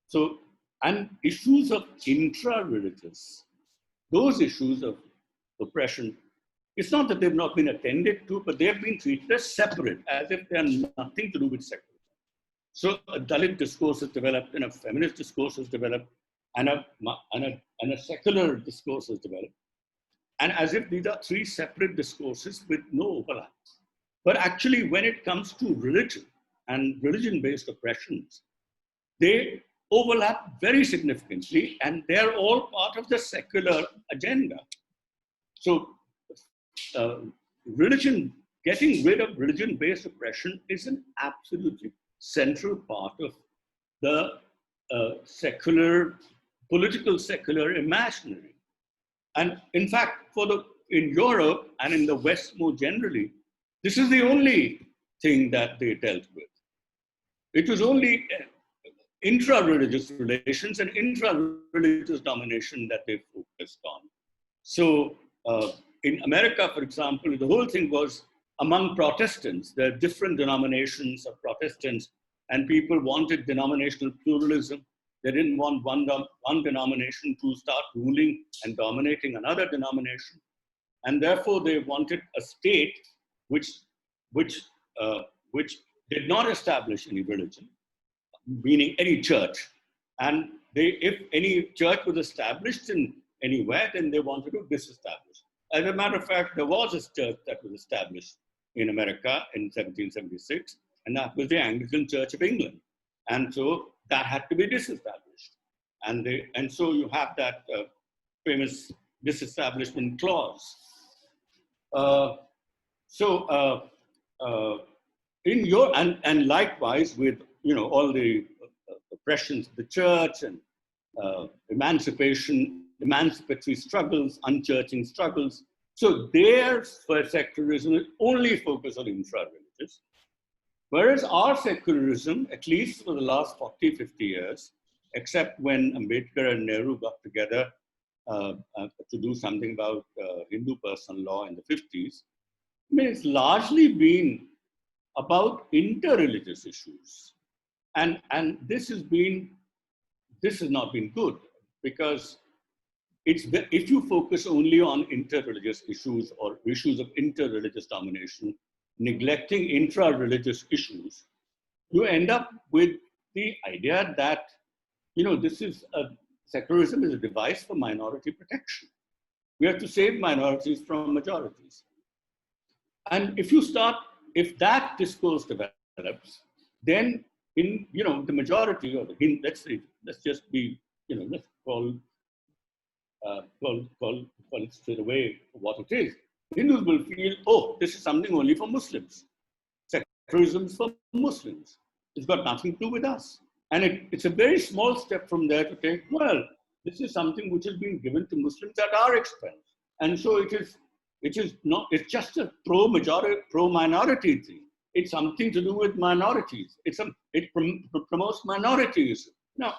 So, and issues of intra-religious, those issues of oppression, it's not that they've not been attended to, but they have been treated as separate, as if they are nothing to do with secularism. So a Dalit discourse has developed, and a feminist discourse has developed, and a secular discourse has developed. And as if these are three separate discourses with no overlap. But actually, when it comes to religion and religion-based oppressions, they overlap very significantly, and they're all part of the secular agenda. So getting rid of religion-based oppression is an absolutely central part of the political secular imaginary. And in fact, in Europe and in the West more generally, this is the only thing that they dealt with. It was only intra-religious relations and intra-religious domination that they focused on. So in America, for example, the whole thing was among Protestants. There are different denominations of Protestants, and people wanted denominational pluralism. They didn't want one denomination to start ruling and dominating another denomination. And therefore, they wanted a state which did not establish any religion, meaning any church. And if any church was established in anywhere, then they wanted to disestablish. As a matter of fact, there was a church that was established in America in 1776, and that was the Anglican Church of England. And so that had to be disestablished. And so you have that famous disestablishment clause. And likewise with all the oppressions of the church and emancipatory struggles, unchurching struggles. So their secularism is only focused on intra-religious, whereas our secularism, at least for the last 40, 50 years, except when Ambedkar and Nehru got together to do something about Hindu personal law in the 50s. I mean, it's largely been about interreligious issues. And this has not been good, because if you focus only on interreligious issues or issues of interreligious domination, neglecting intra-religious issues, you end up with the idea that, secularism is a device for minority protection. We have to save minorities from majorities. And if that discourse develops, then in, the majority, or let's just be, let's call it straight away what it is. Hindus will feel, oh, this is something only for Muslims. Secularism is for Muslims. It's got nothing to do with us. And it's a very small step from there to take, well, this is something which has been given to Muslims at our expense. And so it's just a pro-minority thing. It's something to do with minorities. It promotes minorities. Now,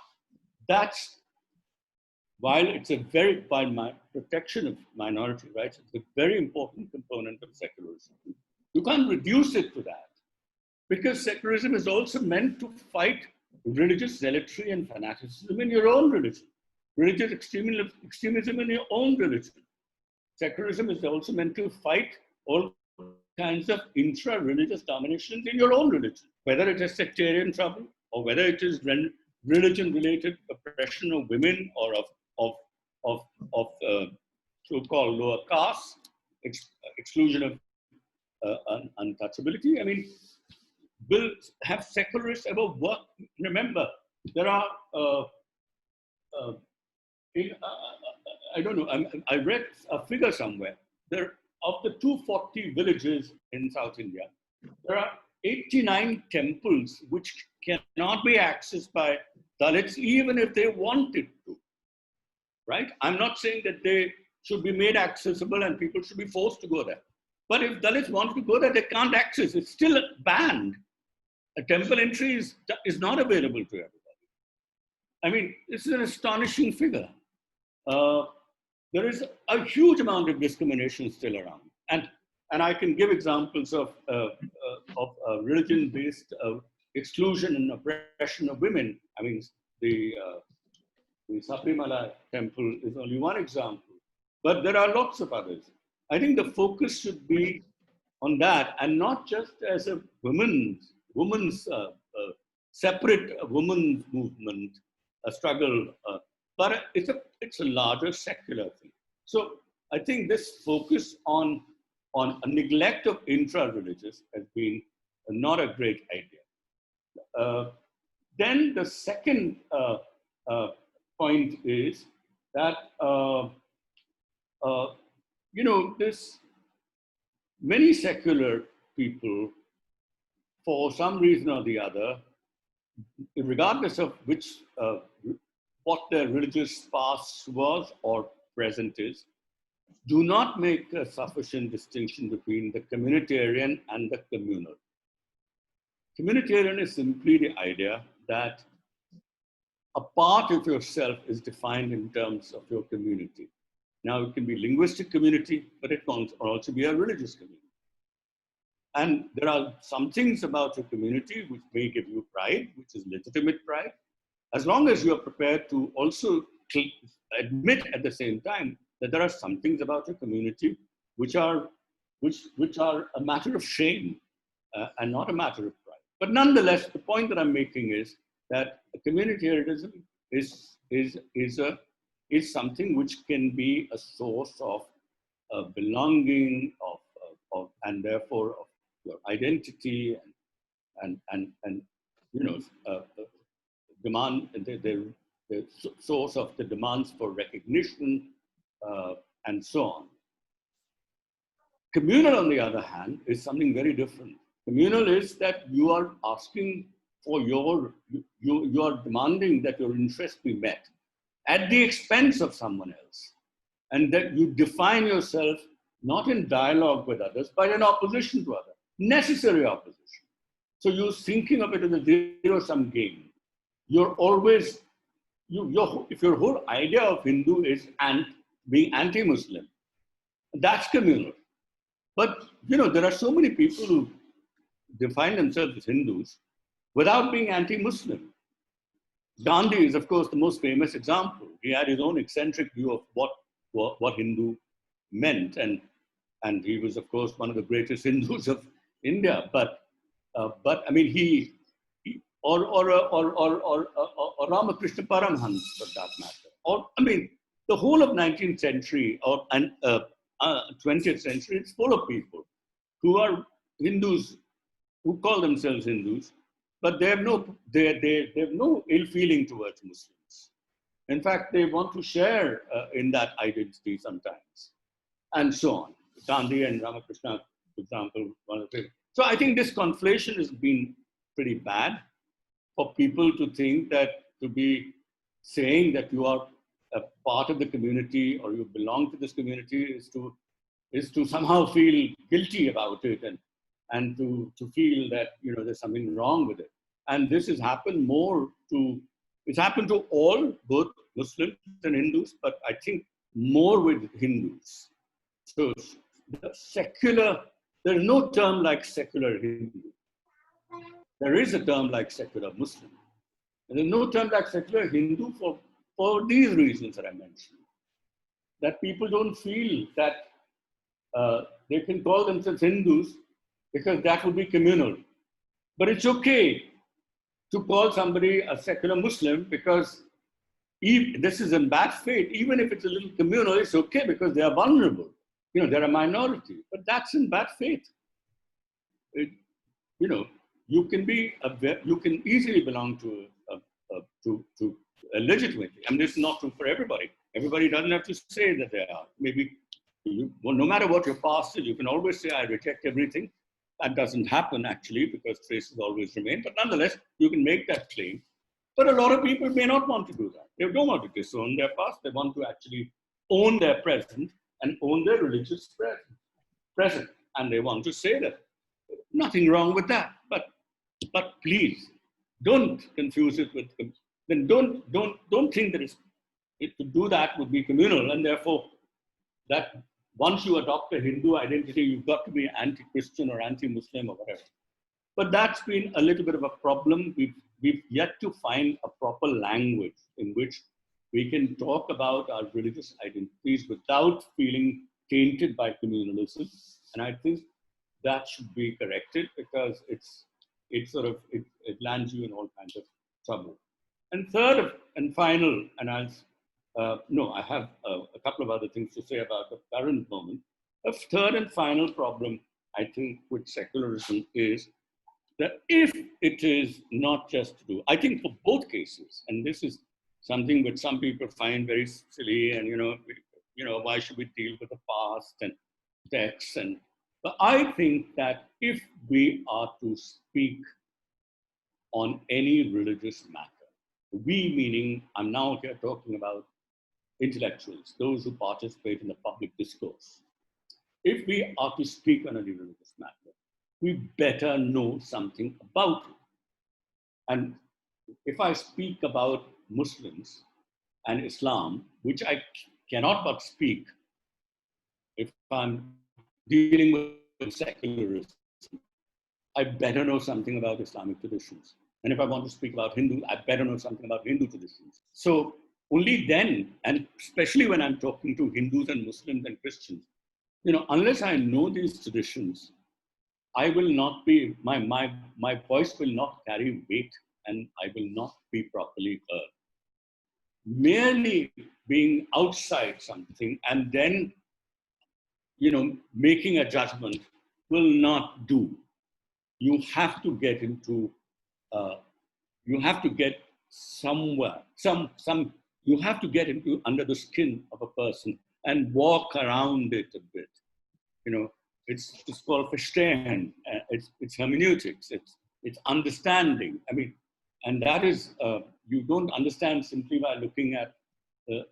while protection of minority rights is a very important component of secularism, you can't reduce it to that, because secularism is also meant to fight religious zealotry and fanaticism in your own religion, religious extremism in your own religion. Secularism is also meant to fight all kinds of intra-religious dominations in your own religion, whether it is sectarian trouble or whether it is religion-related oppression of women or of so-called lower castes, exclusion of untouchability. I mean, have secularists ever worked? Remember, there are, I don't know, I read a figure somewhere. Of the 240 villages in South India, there are 89 temples which cannot be accessed by Dalits even if they wanted to, right? I'm not saying that they should be made accessible and people should be forced to go there. But if Dalits want to go there, they can't access. It's still banned. A temple entry is not available to everybody. I mean, this is an astonishing figure. There is a huge amount of discrimination still around. And I can give examples of religion-based exclusion and oppression of women. I mean, the Sabrimala temple is only one example, but there are lots of others. I think the focus should be on that, and not just as a women's separate women's movement, a struggle, but it's a larger secular thing. So I think this focus on a neglect of intra-religious has been not a great idea. Then the second point is that many secular people, for some reason or the other, regardless of what their religious past was or present is, do not make a sufficient distinction between the communitarian and the communal. Communitarian is simply the idea that a part of yourself is defined in terms of your community. Now, it can be linguistic community, but it can also be a religious community. And there are some things about your community which may give you pride, which is legitimate pride, as long as you are prepared to also admit at the same time that there are some things about your community which are a matter of shame and not a matter of pride. But nonetheless, the point that I'm making is that communitarianism is something which can be a source of belonging, and therefore of your identity and demand, the source of the demands for recognition, and so on. Communal, on the other hand, is something very different. Communal is that you are asking for you are demanding that your interests be met at the expense of someone else, and that you define yourself not in dialogue with others, but in opposition to others, necessary opposition. So you're thinking of it as a zero-sum game. You're always if your whole idea of Hindu is being anti-Muslim, that's communal. But, there are so many people who define themselves as Hindus without being anti-Muslim. Gandhi is, of course, the most famous example. He had his own eccentric view of what Hindu meant, and he was, of course, one of the greatest Hindus of India. But I mean, or Ramakrishna Paramhans, for that matter. Or I mean, the whole of 19th century and 20th century, it's full of people who are Hindus, who call themselves Hindus, but they have no ill feeling towards Muslims. In fact, they want to share in that identity sometimes, and so on. Gandhi and Ramakrishna, for example, one of the. So I think this conflation has been pretty bad for people to think that to be saying that you are a part of the community or you belong to this community is to somehow feel guilty about it and to feel that there's something wrong with it. And this has happened it's happened to all, both Muslims and Hindus, but I think more with Hindus. So there is no term like secular Hindu. There is a term like secular Muslim. And there's no term like secular Hindu for these reasons that I mentioned. That people don't feel that they can call themselves Hindus because that would be communal. But it's okay to call somebody a secular Muslim because this is in bad faith. Even if it's a little communal, it's okay because they are vulnerable. They're a minority, but that's in bad faith. You can easily belong to legitimately. I mean, this is not true for everybody. Everybody doesn't have to say that they are. Maybe, no matter what your past is, you can always say, I reject everything. That doesn't happen, actually, because traces always remain. But nonetheless, you can make that claim. But a lot of people may not want to do that. They don't want to disown their past. They want to actually own their present and own their religious present. And they want to say that. Nothing wrong with that. But please, don't confuse it with, then don't think that to do that would be communal, and therefore that once you adopt a Hindu identity, you've got to be anti-Christian or anti-Muslim or whatever. But that's been a little bit of a problem. We've yet to find a proper language in which we can talk about our religious identities without feeling tainted by communalism. And I think that should be corrected because it lands you in all kinds of trouble. And third and final, and I have a couple of other things to say about the current moment. A third and final problem, I think, with secularism is that if it is not just to do, I think for both cases, and this is something which some people find very silly, and why should we deal with the past and texts? But I think that if we are to speak on any religious matter, we meaning, I'm now here talking about intellectuals, those who participate in the public discourse. If we are to speak on any religious matter, we better know something about it. And if I speak about Muslims and Islam, which I cannot but speak if I'm dealing with secularism, I better know something about Islamic traditions. And if I want to speak about Hindu, I better know something about Hindu traditions. So only then, and especially when I'm talking to Hindus and Muslims and Christians, unless I know these traditions, I will not be, my voice will not carry weight and I will not be properly heard. Merely being outside something and then, making a judgment will not do. You have to get into, you have to get somewhere, you have to get into under the skin of a person and walk around it a bit. It's called verstehen. It's hermeneutics. It's understanding. I mean, and that is you don't understand simply by looking at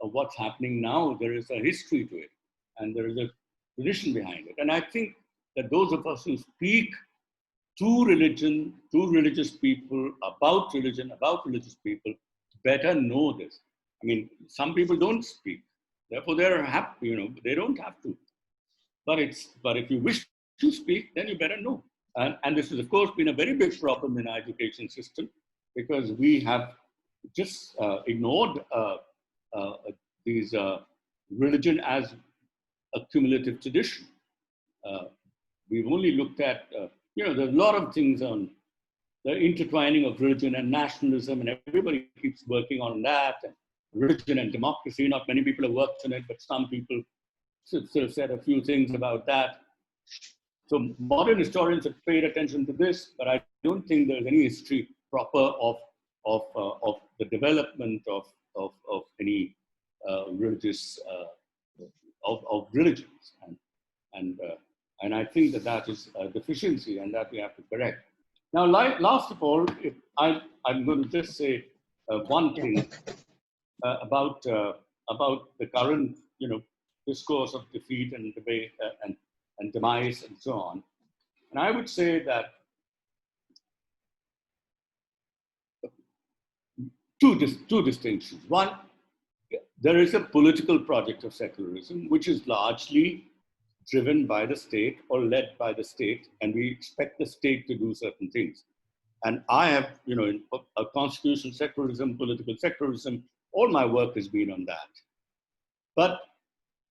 what's happening now. There is a history to it, and there is a tradition behind it. And I think that those of us who speak to religion, to religious people, about religion, about religious people, better know this. I mean, some people don't speak. Therefore, they're happy, they don't have to. But if you wish to speak, then you better know. And this has, of course, been a very big problem in our education system, because we have just ignored these religion as a cumulative tradition. We've only looked at, there's a lot of things on the intertwining of religion and nationalism, and everybody keeps working on that. And religion and democracy, not many people have worked on it, but some people sort of said a few things about that. So modern historians have paid attention to this, but I don't think there's any history proper of the development of any religious of religions, and I think that is a deficiency, and that we have to correct. Now, last of all, I'm going to just say one thing about the current, discourse of defeat and debate and demise and so on. And I would say that two distinctions. One, there is a political project of secularism, which is largely driven by the state or led by the state, and we expect the state to do certain things. And I have, in a constitutional secularism, political secularism, all my work has been on that. But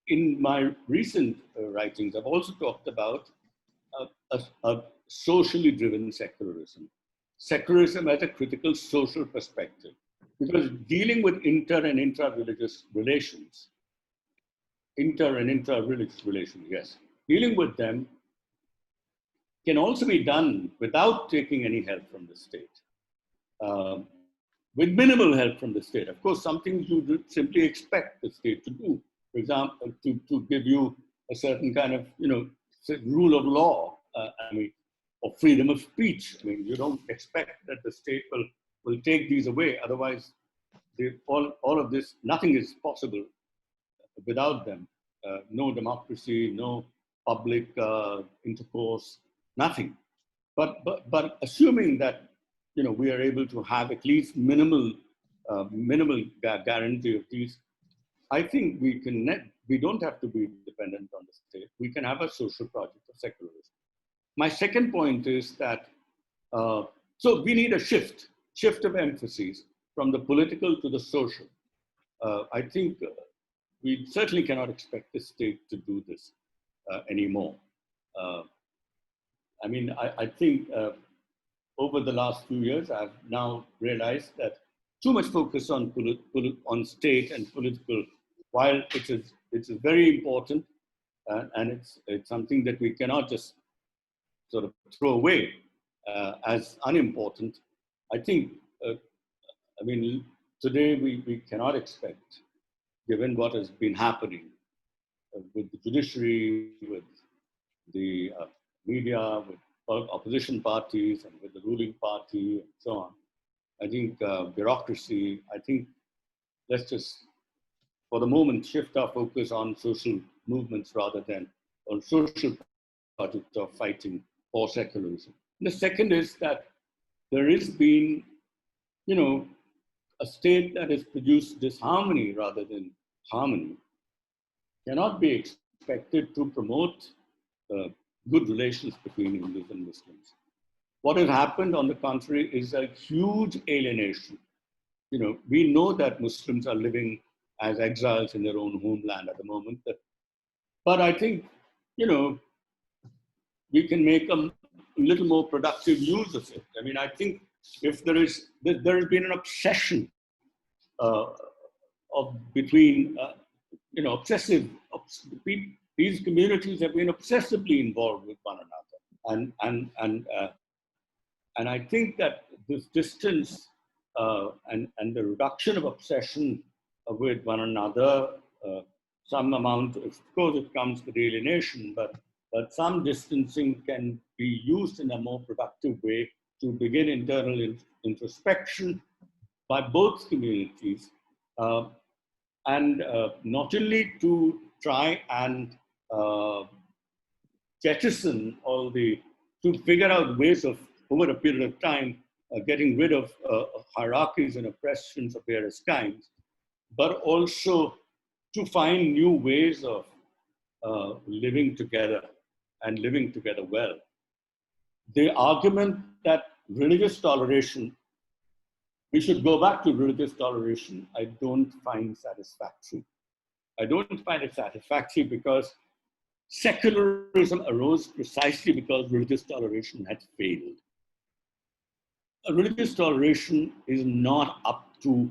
in my recent writings, I've also talked about a socially driven secularism. Secularism as a critical social perspective, because dealing with inter and intra-religious relations, yes, dealing with them can also be done without taking any help from the state, with minimal help from the state. Of course, some things you simply expect the state to do. For example, to give you a certain kind of, rule of law, or freedom of speech. I mean, you don't expect that the state will take these away. Otherwise, all of this, nothing is possible without them. No democracy, no public intercourse, nothing. But assuming that, we are able to have at least minimal guarantee of these, I think we don't have to be dependent on the state. We can have a social project of secularism. My second point is that, so we need a shift of emphasis from the political to the social. I think we certainly cannot expect the state to do this anymore. I think over the last few years, I've now realized that too much focus on state and political, while it is very important, and it's something that we cannot just sort of throw away as unimportant. I think, today we cannot expect, given what has been happening with the judiciary, with the media, with opposition parties, and with the ruling party, and so on. I think bureaucracy, I think let's just, for the moment, shift our focus on social movements rather than on social projects of fighting for secularism. And the second is that there has been, a state that has produced disharmony rather than harmony cannot be expected to promote good relations between Hindus and Muslims. What has happened, on the contrary, is a huge alienation. We know that Muslims are living as exiles in their own homeland at the moment. But I think, we can make a little more productive use of it. I think if there has been an obsession these communities have been obsessively involved with one another. And I think that this distance and the reduction of obsession with one another, some amount, of course it comes with alienation, but some distancing can be used in a more productive way to begin internal introspection by both communities, and not only to try and jettison to figure out ways of, over a period of time, getting rid of hierarchies and oppressions of various kinds, but also to find new ways of living together and living together well. The argument that religious toleration, we should go back to religious toleration, I don't find satisfactory. I don't find it satisfactory because secularism arose precisely because religious toleration had failed. Religious toleration is not up to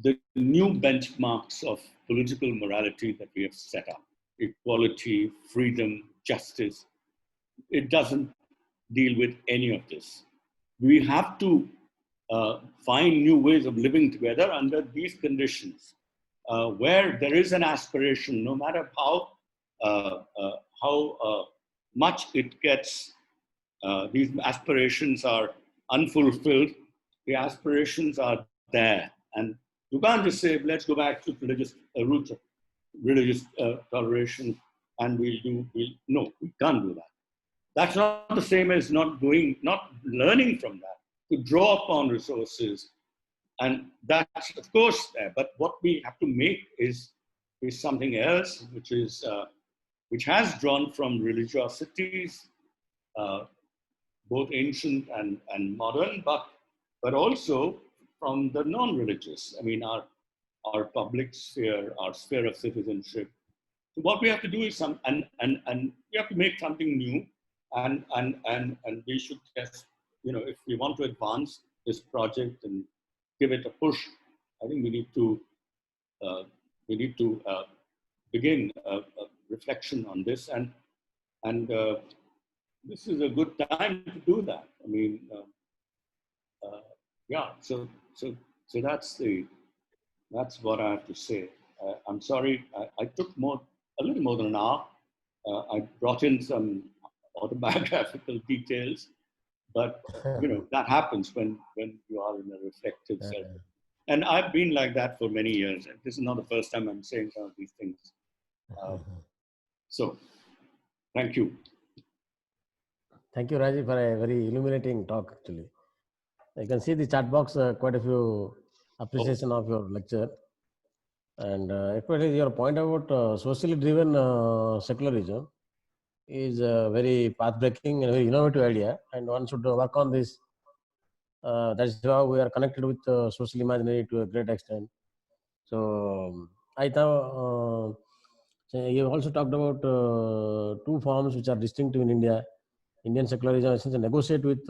the new benchmarks of political morality that we have set up: equality, freedom, justice. It doesn't deal with any of this. We have to find new ways of living together under these conditions, where there is an aspiration, no matter how much it gets. These aspirations are unfulfilled. The aspirations are there, and you can't just say, let's go back to religious roots of religious toleration, and no, we can't do that. That's not the same as not learning from that, to draw upon resources. And that's, of course, there. But what we have to make is something else, which has drawn from religiosities, both ancient and modern, but also from the non-religious. I mean, our public sphere, our sphere of citizenship. So what we have to do is and we have to make something new, and we should just, if we want to advance this project and give it a push, I think we need to begin a reflection on this, and this is a good time to do that. I mean, yeah. So that's what I have to say. I'm sorry, I took a little more than an hour. I brought in some autobiographical details, but that happens when you are in a reflective self. And I've been like that for many years. This is not the first time I'm saying some of these things. So, thank you. Thank you, Raji, for a very illuminating talk, actually. I can see the chat box, quite a few appreciation of your lecture. And especially your point about socially driven secularism is a very path-breaking and very innovative idea. And one should work on this. That's how we are connected with social imaginary to a great extent. So I thought you also talked about two forms which are distinctive in India. Indian secularism essentially negotiate with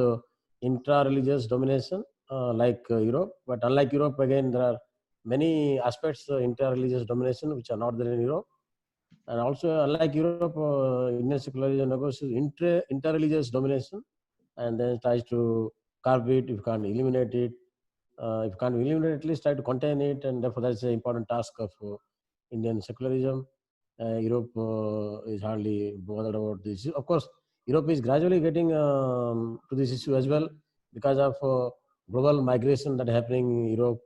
intra-religious domination like Europe, but unlike Europe, again, there are many aspects of inter-religious domination which are not there in Europe. And also, unlike Europe, Indian secularism negotiates inter-religious domination and then tries to curb it if you can't eliminate it. If you can't eliminate it, at least try to contain it, and therefore that's an important task of Indian secularism. Europe is hardly bothered about this issue. Of course, Europe is gradually getting to this issue as well because of global migration that happening in Europe.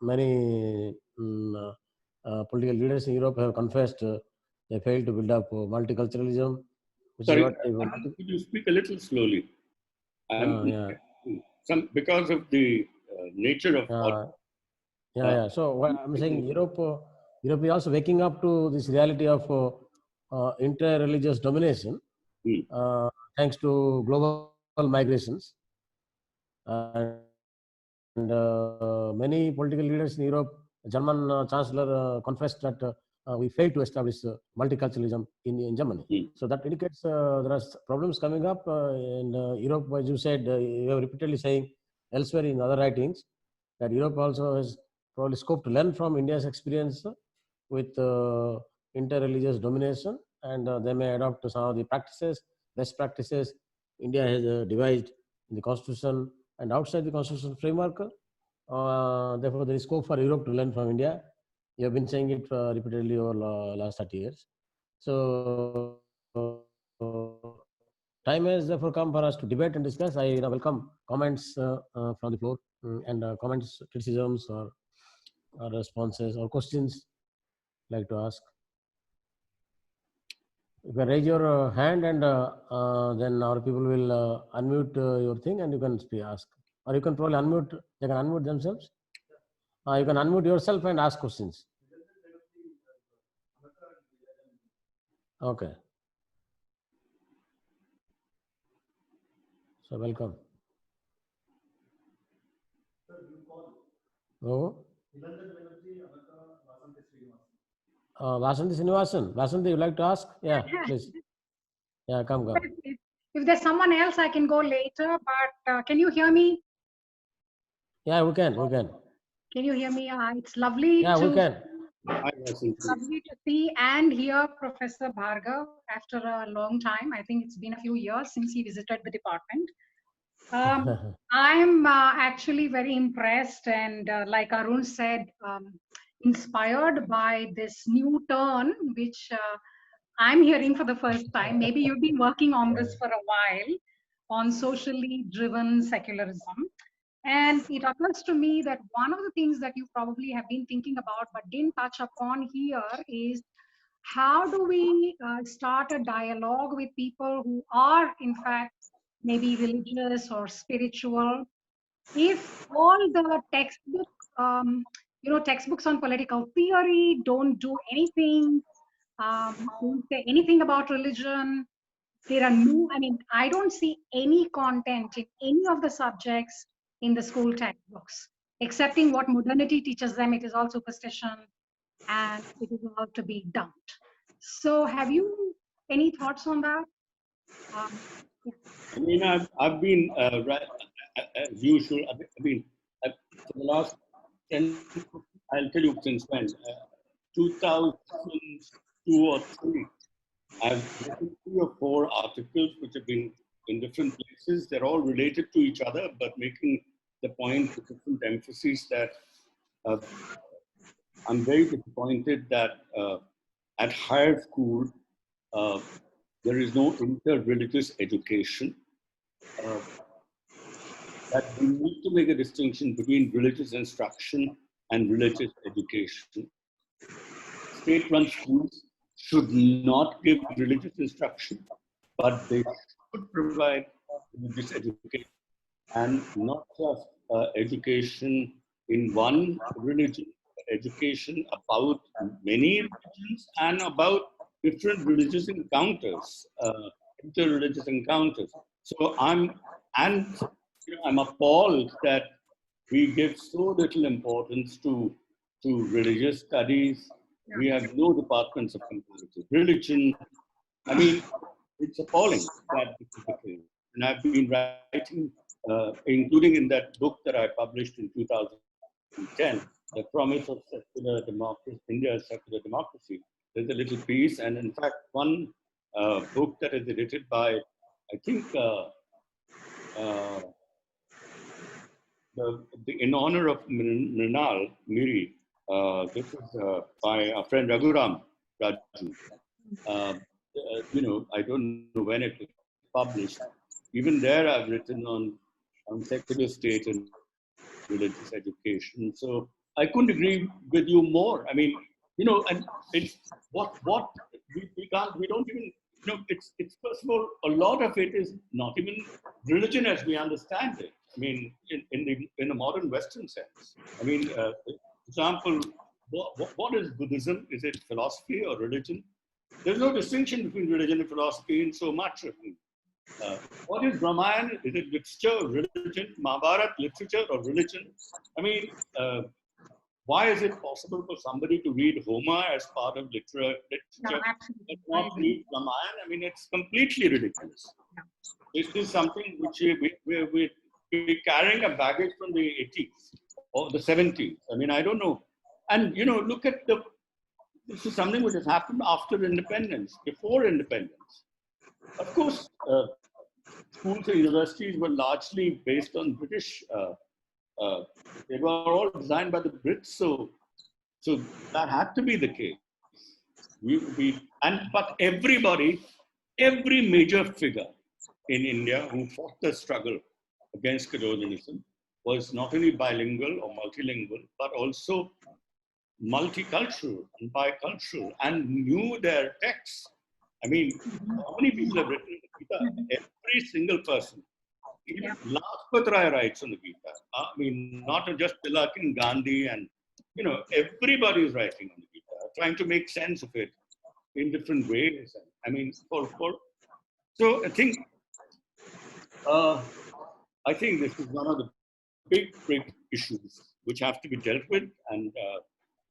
Many political leaders in Europe have confessed they failed to build up multiculturalism. Which Sorry, is what could you speak a little slowly? Yeah. Because of the nature of So what I'm saying, Europe is also waking up to this reality of inter-religious domination, thanks to global migrations. And many political leaders in Europe, German Chancellor confessed that we failed to establish multiculturalism in Germany. So that indicates there are problems coming up in Europe, as you said, you have repeatedly saying elsewhere in other writings that Europe also has probably scope to learn from India's experience with inter-religious domination, and they may adopt some of the best practices India has devised in the constitution and outside the constitutional framework. Therefore, there is scope for Europe to learn from India. You have been saying it repeatedly over last 30 years. So, time has therefore come for us to debate and discuss. I welcome comments from the floor and comments, criticisms, or responses or questions like to ask. You can raise your hand and then our people will unmute your thing and you can ask. Or you can probably unmute, they can unmute themselves. You can unmute yourself and ask questions. Okay. So welcome. Oh. Vasanthi Srinivasan. Vasanthi, you like to ask? Yeah, please. Yeah, come. If there's someone else, I can go later, but can you hear me? Yeah, we can. Can you hear me? It's lovely Yeah, we can. Lovely to see and hear Professor Bhargava after a long time. I think it's been a few years since he visited the department. I'm actually very impressed and like Arun said, inspired by this new turn, which I'm hearing for the first time. Maybe you've been working on this for a while, on socially driven secularism. And it occurs to me that one of the things that you probably have been thinking about but didn't touch upon here is how do we start a dialogue with people who are in fact maybe religious or spiritual, if all the textbooks on political theory don't do anything, don't say anything about religion. There are I don't see any content in any of the subjects in the school textbooks, excepting what modernity teaches them. It is all superstition and it is all to be dumped. So have you any thoughts on that? Yeah. I mean, I've been, as usual, for the last 10, I'll tell you since when, 2002 or 3, I've written 3 or 4 articles which have been in different places. They're all related to each other, but making the point with different emphases that I'm very disappointed that at higher school, there is no inter-religious education. That we need to make a distinction between religious instruction and religious education. State-run schools should not give religious instruction, but they should provide religious education, and not just education in one religion, education about many religions and about different religious encounters, inter-religious encounters. So I'm appalled that we give so little importance to religious studies. We have no departments of comparative religion. I mean, it's appalling that this is the case. And I've been writing, including in that book that I published in 2010, The Promise of Secular Democracy, India's Secular Democracy. There's a little piece, and in fact, one book that is edited by, I think, in honor of Mrinal Miri, this is by our friend Raghuram Raju. I don't know when it was published. Even there, I've written on secular state and religious education. So I couldn't agree with you more. I mean, and it's what we don't even, it's first of all, a lot of it is not even religion as we understand it. I mean, in the modern Western sense. I mean, for example, what is Buddhism? Is it philosophy or religion? There's no distinction between religion and philosophy in so much. What is Ramayana? Is it literature, religion? Mahabharata, literature or religion? I mean, why is it possible for somebody to read Homer as part of literature, but not read Ramayana? I mean, it's completely ridiculous. This is something which we're carrying a baggage from the 80s or the 70s. I mean, I don't know. And, look at this is something which has happened after independence, before independence. Of course, schools and universities were largely based on British. They were all designed by the Brits, so that had to be the case. But every major figure in India who fought the struggle against colonialism was not only bilingual or multilingual, but also multicultural and bicultural, and knew their texts. I mean, how many people have written the Gita? Every single person. even Lajpat Rai writes on the Gita. I mean, not just Tilak and Gandhi, and everybody is writing on the Gita, trying to make sense of it in different ways. I mean, so I think this is one of the big issues which have to be dealt with, and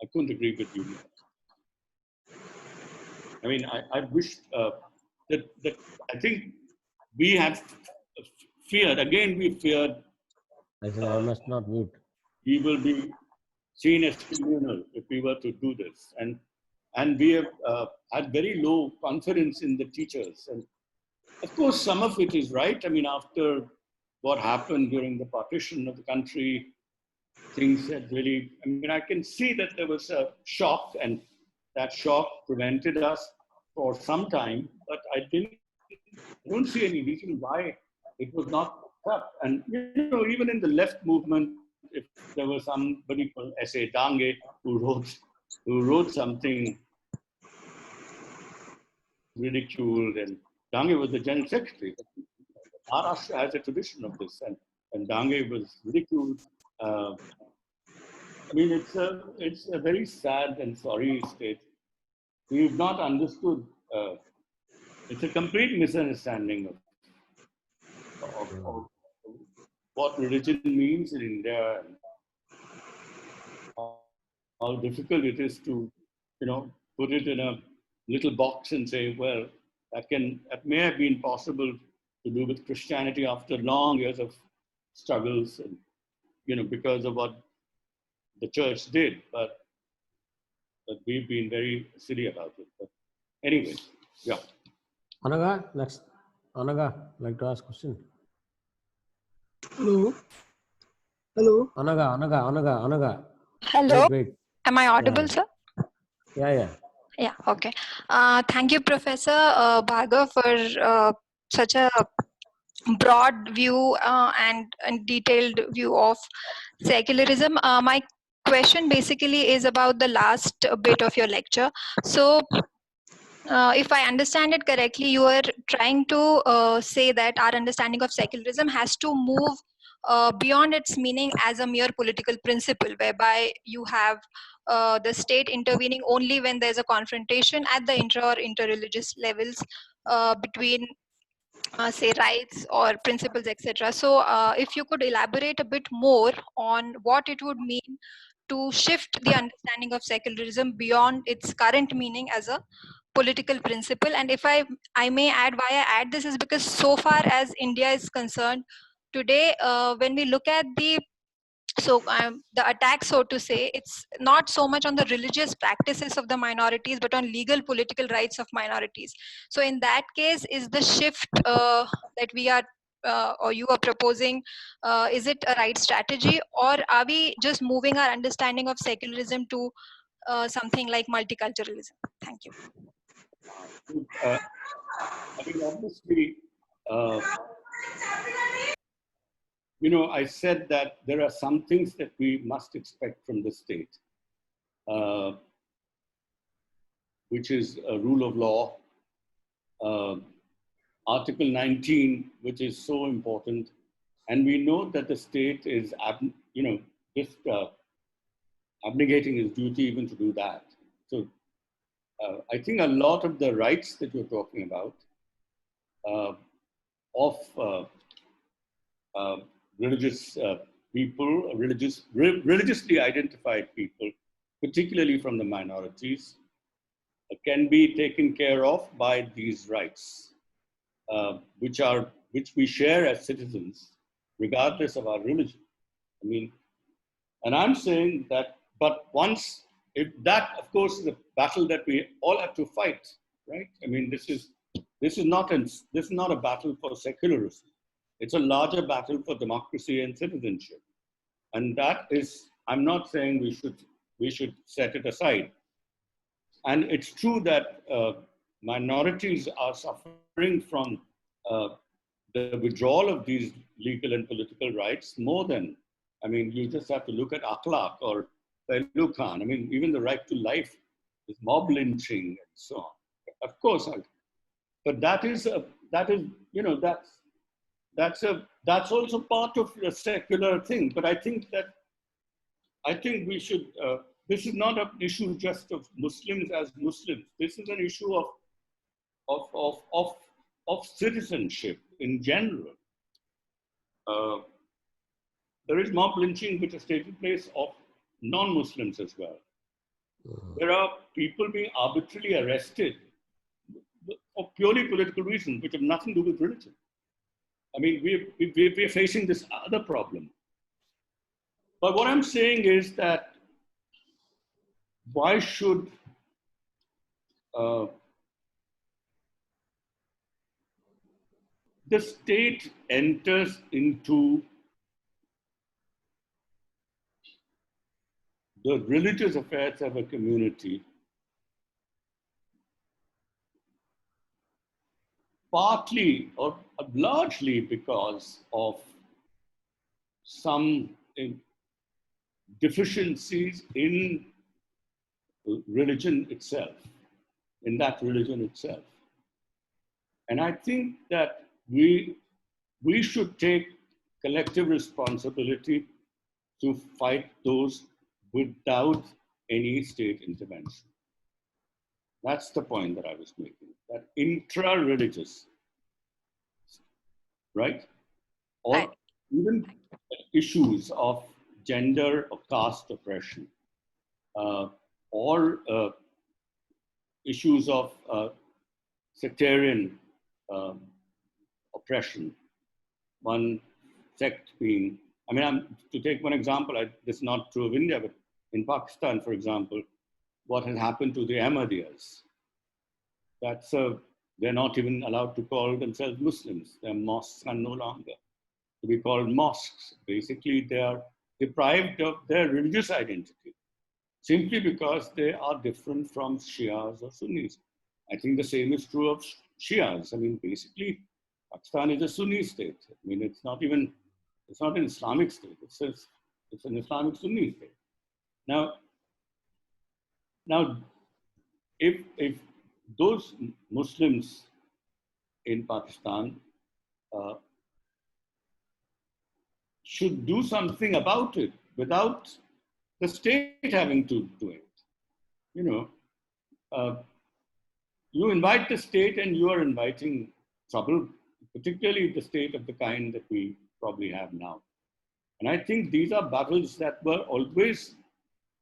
I couldn't agree with you more. I mean, I wish that I think we have feared, again we feared I think I must not mute. we will be seen as criminal if we were to do this. And we have had very low confidence in the teachers. And of course, some of it is right. I mean, after what happened during the partition of the country, things had really, I mean, I can see that there was a shock, and that shock prevented us for some time, but I don't see any reason why it was not up. And, even in the left movement, if there was somebody called S.A. Dange who wrote something ridiculed, and Dange was the general secretary. Maharashtra has a tradition of this, and Dange was ridiculed. I mean, it's a very sad and sorry state. We've not understood. It's a complete misunderstanding of what religion means in India, and how difficult it is to, put it in a little box and say, well, that may have been possible to do with Christianity after long years of struggles, and, because of what the church did, but we've been very silly about it. But anyway, yeah. Anaga, next. Anaga, like to ask question. Hello. Hello. Anaga. Hello. Wait. Am I audible, sir? Yeah. Yeah, okay. Thank you, Professor Bhargava, for such a broad view and detailed view of secularism. My question basically is about the last bit of your lecture. So, if I understand it correctly, you are trying to say that our understanding of secularism has to move beyond its meaning as a mere political principle, whereby you have the state intervening only when there's a confrontation at the intra or interreligious levels between say rights or principles, etc. So if you could elaborate a bit more on what it would mean to shift the understanding of secularism beyond its current meaning as a political principle. And if I may add, why I add this is because so far as India is concerned today, when we look at the attack, so to say, it's not so much on the religious practices of the minorities, but on legal political rights of minorities. So in that case, is the shift that we are or you are proposing, is it a right strategy, or are we just moving our understanding of secularism to something like multiculturalism? Thank you. I mean, obviously, I said that there are some things that we must expect from the state, which is a rule of law, Article 19, which is so important. And we know that the state is, just abnegating his duty even to do that. So I think a lot of the rights that you're talking about of religious people, religiously identified people, particularly from the minorities, can be taken care of by these rights, which we share as citizens, regardless of our religion. I mean, and I'm saying that, but once, if that, of course, is a battle that we all have to fight, right? I mean, this is not a battle for secularism. It's a larger battle for democracy and citizenship. And that is, I'm not saying we should set it aside. And it's true that minorities are suffering from the withdrawal of these legal and political rights more than, I mean, you just have to look at Akhlaq or Pehlu Khan. I mean, even the right to life is mob lynching and so on. Of course, but that that's also part of a secular thing. But I think we should, this is not an issue just of Muslims as Muslims. This is an issue of citizenship in general. There is mob lynching which has taken place of non-Muslims as well. There are people being arbitrarily arrested for purely political reasons, which have nothing to do with religion. I mean, we're facing this other problem. But what I'm saying is that why should the state enters into the religious affairs of a community partly or largely because of some deficiencies in religion itself, in that religion itself. And I think that we should take collective responsibility to fight those without any state intervention. That's the point that I was making, that intra-religious, right? Or even issues of gender or caste oppression, or issues of sectarian oppression. One sect being, I mean, to take one example, this is not true of India, but in Pakistan, for example, what has happened to the Ahmadiyas. That's they're not even allowed to call themselves Muslims. Their mosques are no longer to be called mosques. Basically, they are deprived of their religious identity simply because they are different from Shias or Sunnis. I think the same is true of Shias. I mean, basically, Pakistan is a Sunni state. I mean, it's not an Islamic state. It's an Islamic Sunni state. Now, if those Muslims in Pakistan should do something about it without the state having to do it, you know, you invite the state and you are inviting trouble, particularly the state of the kind that we probably have now. And I think these are battles that were always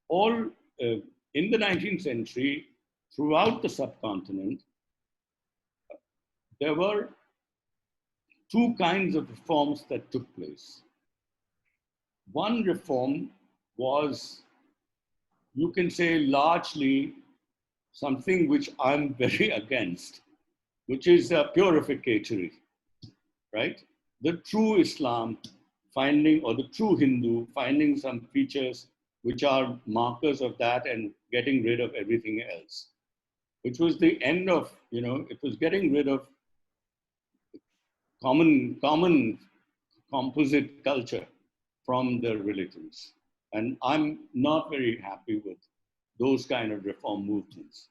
in the 19th century, throughout the subcontinent. There were two kinds of reforms that took place. One reform was, you can say, largely something which I'm very against, which is purificatory, right? The true Islam finding, or the true Hindu finding some features which are markers of that and getting rid of everything else, which was the end of, you know, it was getting rid of common composite culture from the religions. And I'm not very happy with those kind of reform movements.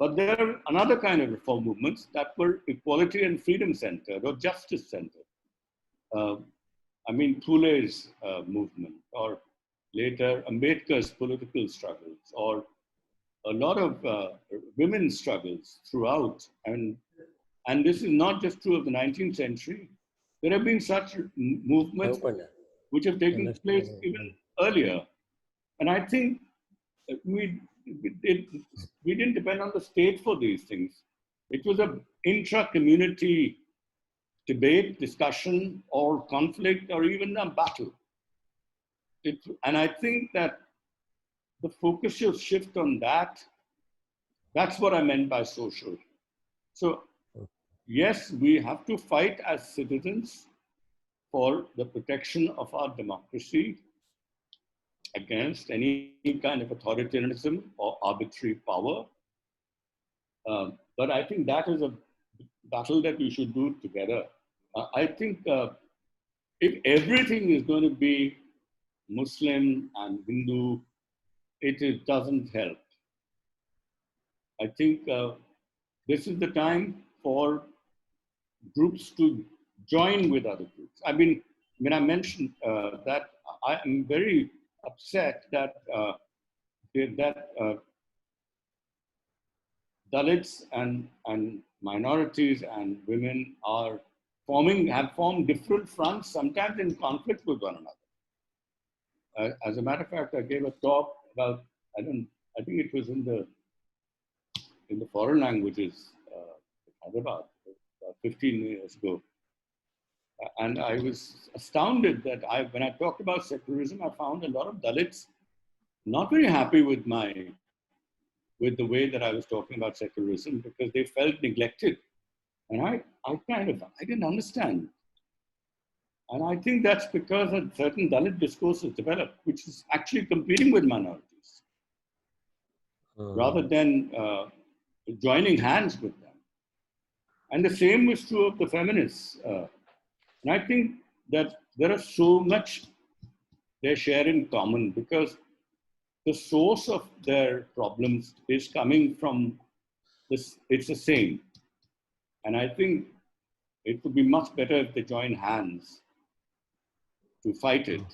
But there are another kind of reform movements that were equality and freedom centered or justice centered. I mean, Phule's movement, or later Ambedkar's political struggles, or a lot of women's struggles throughout. And this is not just true of the 19th century. There have been such movements which have taken place even earlier. And I think we didn't depend on the state for these things. It was an intra-community debate, discussion, or conflict, or even a battle. And I think that the focus should shift on that. That's what I meant by social. So yes, we have to fight as citizens for the protection of our democracy against any kind of authoritarianism or arbitrary power. But I think that is a battle that we should do together. I think if everything is going to be Muslim and Hindu, it doesn't help. I think this is the time for groups to join with other groups. I mean, when I mentioned that, I am very upset that Dalits and minorities and women have formed different fronts, sometimes in conflict with one another. As a matter of fact, I gave a talk about, I think it was in the foreign languages, about 15 years ago. And I was astounded that when I talked about secularism, I found a lot of Dalits not very happy with the way that I was talking about secularism, because they felt neglected. And I didn't understand. And I think that's because a certain Dalit discourse has developed, which is actually competing with minorities, rather than joining hands with them. And the same was true of the feminists. And I think that there is so much they share in common, because the source of their problems is coming from this, it's the same. And I think it would be much better if they join hands to fight it,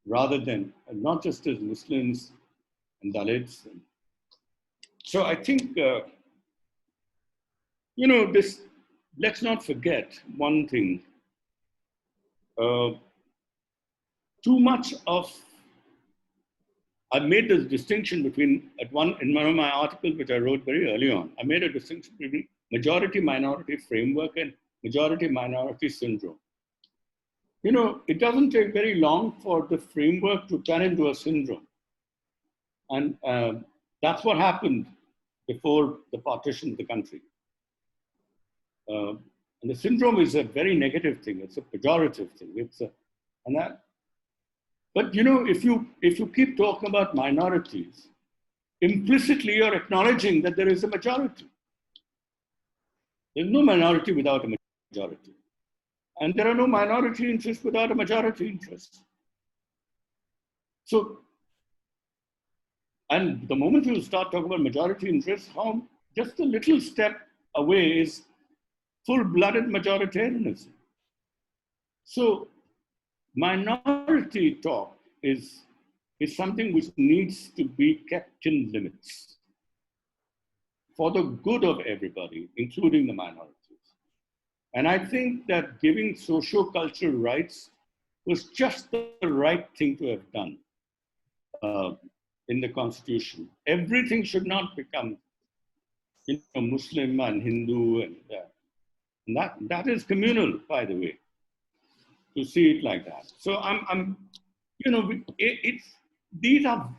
rather than not just as Muslims and Dalits. So I think, let's not forget one thing. Too much of, I made this distinction between, in one of my articles, which I wrote very early on, I made a distinction between majority-minority framework and majority-minority syndrome. It doesn't take very long for the framework to turn into a syndrome. And that's what happened before the partition of the country. And the syndrome is a very negative thing. It's a pejorative thing. But if you keep talking about minorities, implicitly you're acknowledging that there is a majority. There's no minority without a majority. And there are no minority interests without a majority interest. So, and the moment you start talking about majority interests, just a little step away is full-blooded majoritarianism. So, minority talk is something which needs to be kept in limits for the good of everybody, including the minorities. And I think that giving socio-cultural rights was just the right thing to have done in the Constitution. Everything should not become Muslim and Hindu, and that is communal, by the way, to see it like that. So these are,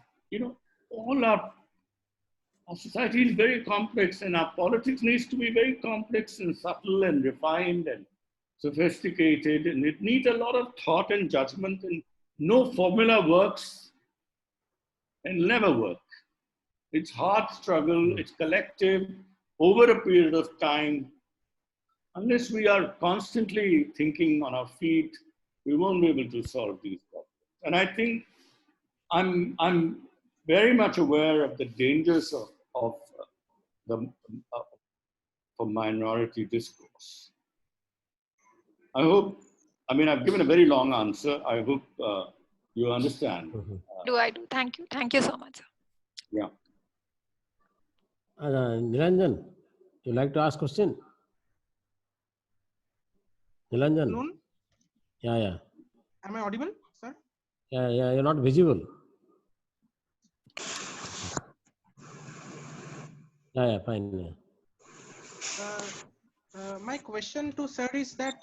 all our society is very complex, and our politics needs to be very complex and subtle and refined and sophisticated, and it needs a lot of thought and judgment, and no formula works and never work. It's hard struggle, it's collective, over a period of time. Unless we are constantly thinking on our feet, we won't be able to solve these problems. And I think I'm very much aware of the dangers of minority discourse. I've given a very long answer. I hope you understand. Do. Thank you. Thank you so much, sir. Yeah. Nilanjan, you like to ask question? Nilanjan? Noon? Yeah. Am I audible, sir? Yeah, you're not visible. Yeah, fine. My question to sir is that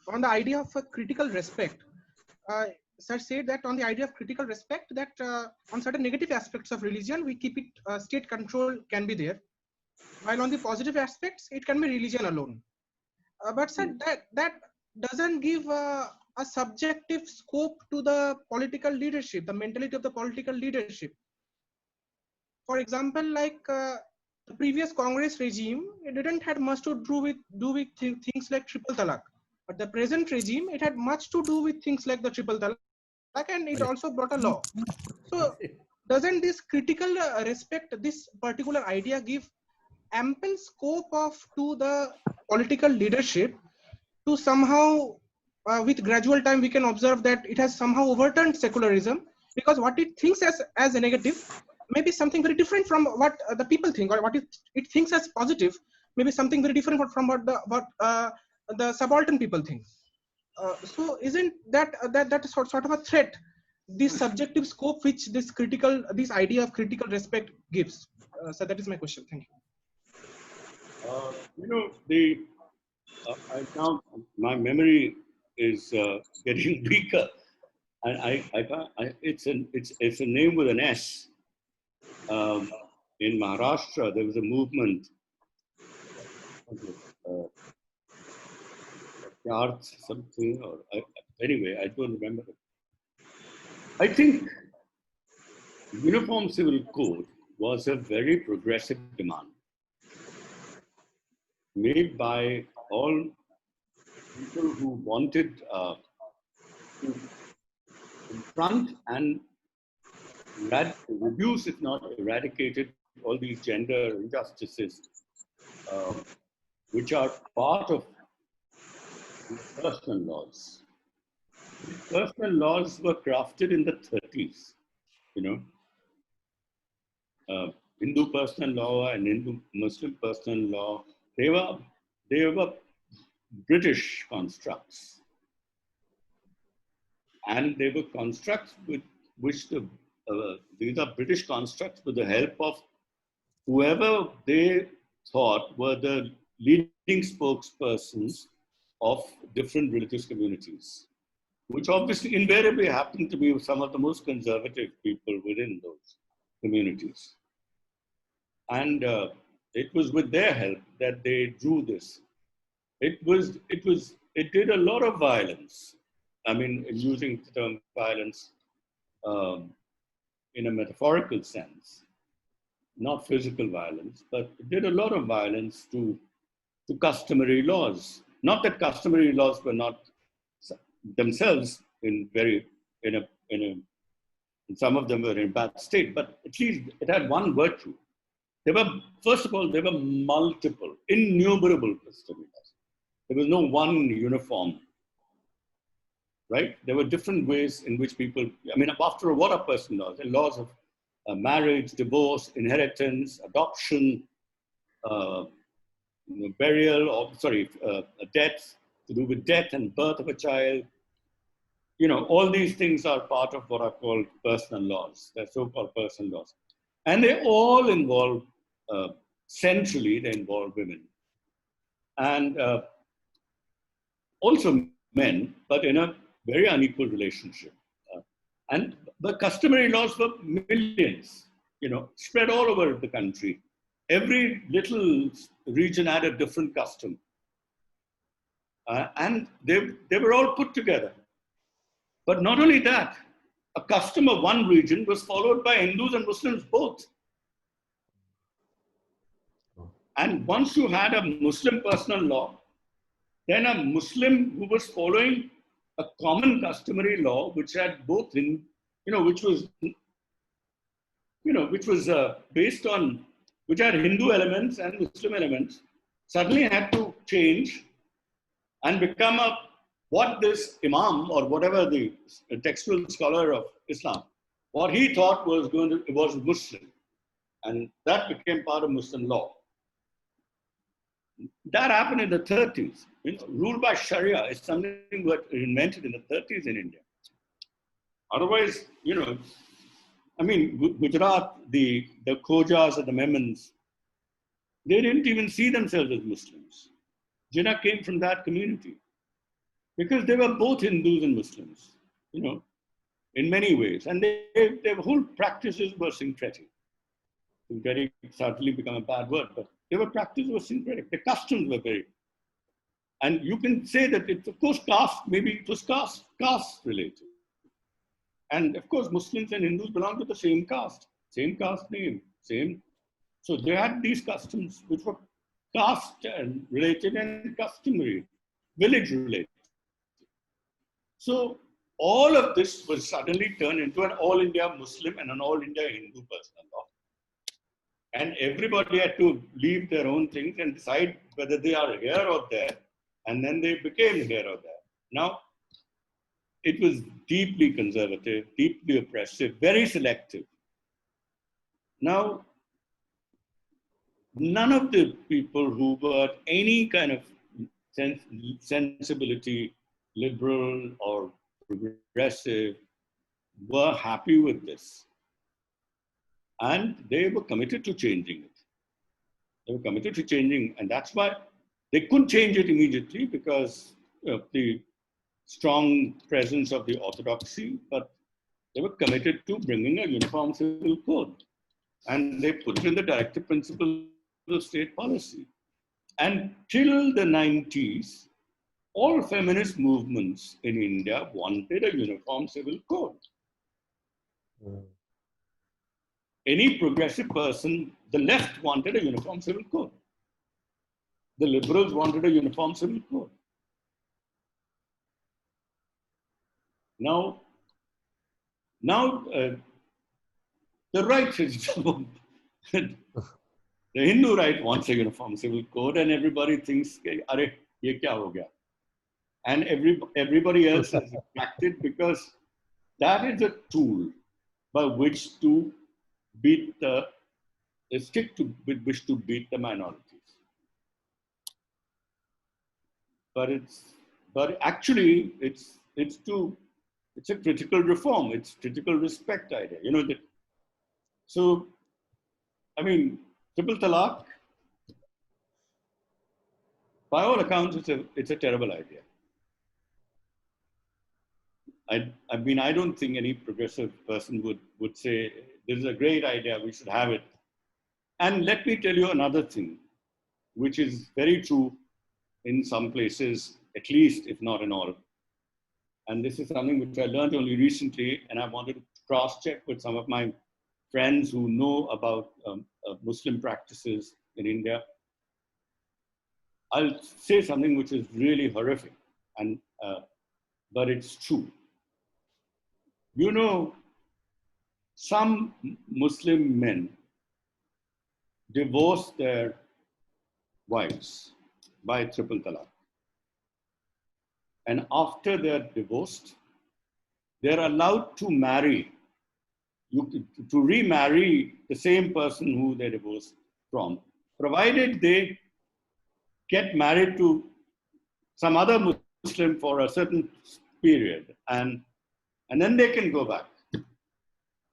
on the idea of critical respect, sir said that on the idea of critical respect, that on certain negative aspects of religion, we keep it, state control can be there, while on the positive aspects, it can be religion alone. But sir, that doesn't give a subjective scope to the political leadership, the mentality of the political leadership. For example, like the previous Congress regime, it didn't have much to do with things like triple talaq. But the present regime, it had much to do with things like the triple talaq, and it also brought a law. So doesn't this critical respect, this particular idea, give ample scope to the political leadership to somehow, with gradual time, we can observe that it has somehow overturned secularism, because what it thinks as a negative may be something very different from what the people think, or what it thinks as positive maybe something very different from what the subaltern people think. So isn't that sort of a threat, this subjective scope which this idea of critical respect gives? So that is my question. Thank you. Now my memory is getting weaker, and it's a name with an S. In Maharashtra, there was a movement. Something, or anyway, I don't remember it. I think Uniform Civil Code was a very progressive demand made by all people who wanted to confront and reduce, if not eradicated, all these gender injustices, which are part of personal laws. These personal laws were crafted in the 30s, Hindu personal law and Hindu Muslim personal law. They were British constructs, and they were constructs with which these are British constructs with the help of whoever they thought were the leading spokespersons of different religious communities, which obviously invariably happened to be some of the most conservative people within those communities. And it was with their help that they drew this. It did a lot of violence. I mean, using the term violence in a metaphorical sense, not physical violence, but it did a lot of violence to customary laws. Not that customary laws were not themselves some of them were in a bad state, but at least it had one virtue. First of all, there were multiple, innumerable customary laws. There was no one uniform, right? There were different ways in which people, after all, what are personal laws? The laws of marriage, divorce, inheritance, adoption, burial, death, to do with death and birth of a child. All these things are part of what are called personal laws. They're so-called personal laws. And they all involve, centrally, they involve women. And also men, but in a very unequal relationship. And the customary laws were millions, spread all over the country. Every little region had a different custom. And they were all put together. But not only that, a custom of one region was followed by Hindus and Muslims both. And once you had a Muslim personal law, then a Muslim who was following a common customary law, which had both, which was based on, which had Hindu elements and Muslim elements, suddenly had to change and become what this Imam, or whatever the textual scholar of Islam, what he thought was Muslim. And that became part of Muslim law. That happened in the 30s. Rule by Sharia is something that was invented in the 30s in India. Otherwise, Gujarat, the Khojas and the Memons, they didn't even see themselves as Muslims. Jinnah came from that community because they were both Hindus and Muslims, in many ways. And their whole practices were syncretic. Syncretic certainly become a bad word, but their practices were syncretic. The customs were very. And you can say that it's, of course, it was caste related. And of course, Muslims and Hindus belong to the same caste name, same. So they had these customs which were caste related and customary, village related. So all of this was suddenly turned into an all India Muslim and an all India Hindu personal law. And everybody had to leave their own things and decide whether they are here or there. And then they became here or there. Now, it was deeply conservative, deeply oppressive, very selective. Now, none of the people who were any kind of sensibility, liberal or progressive, were happy with this. And they were committed to changing it. They were committed to changing, and that's why they couldn't change it immediately because of the strong presence of the orthodoxy, but they were committed to bringing a uniform civil code. And they put it in the directive principles of state policy. And till the 90s, all feminist movements in India wanted a uniform civil code. Any progressive person, the left wanted a uniform civil code. The liberals wanted a uniform civil code. Now, the right is the Hindu right wants a uniform civil code, and everybody thinks, "Arey, ye kya ho gaya?" And everybody else is attracted because that is a tool by which to beat the stick to with which to beat the minorities. But actually it's a critical reform. It's critical respect idea. You know that. So, I mean, triple talaq, by all accounts, it's a terrible idea. I mean, I don't think any progressive person would say, this is a great idea, we should have it. And let me tell you another thing, which is very true in some places, at least, if not in all. And this is something which I learned only recently, and I wanted to cross-check with some of my friends who know about Muslim practices in India. I'll say something which is really horrific, but it's true. You know, some Muslim men divorce their wives by triple talaq. And after they're divorced, they're allowed to marry, to remarry the same person who they divorced from, provided they get married to some other Muslim for a certain period, and then they can go back.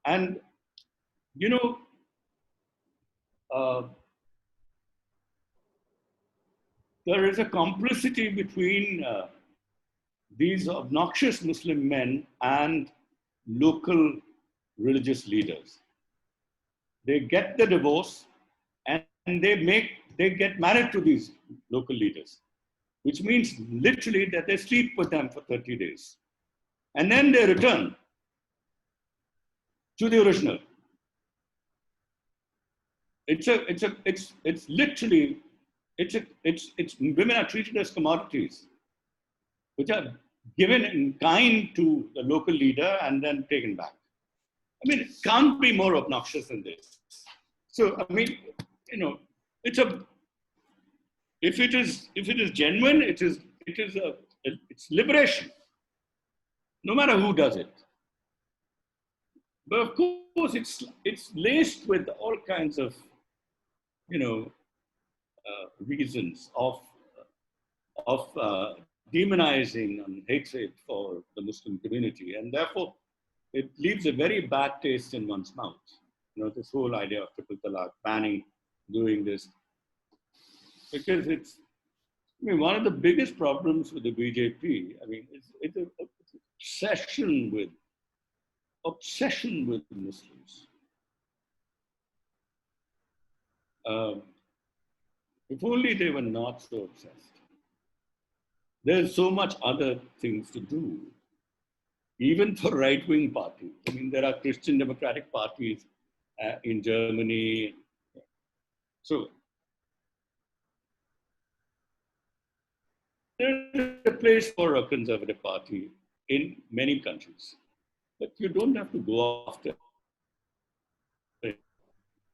And, you know, there is a complicity between these obnoxious Muslim men and local religious leaders. They get the divorce and they get married to these local leaders, which means literally that they sleep with them for 30 days. And then they return to the original. It's literally, women are treated as commodities, which are given in kind to the local leader and then taken back. I mean, it can't be more obnoxious than this. So, I mean, you know, if it is genuine, it's liberation, no matter who does it. But of course, it's laced with all kinds of, you know, reasons of demonizing and hatred for the Muslim community, and therefore it leaves a very bad taste in one's mouth. You know, this whole idea of triple talaq, banning, doing this, because it's. I mean, one of the biggest problems with the BJP, I mean, it's an obsession with Muslims. If only they were not so obsessed. There's so much other things to do, even for right-wing parties. I mean, there are Christian democratic parties in Germany. So there's a place for a conservative party in many countries, but you don't have to go after it.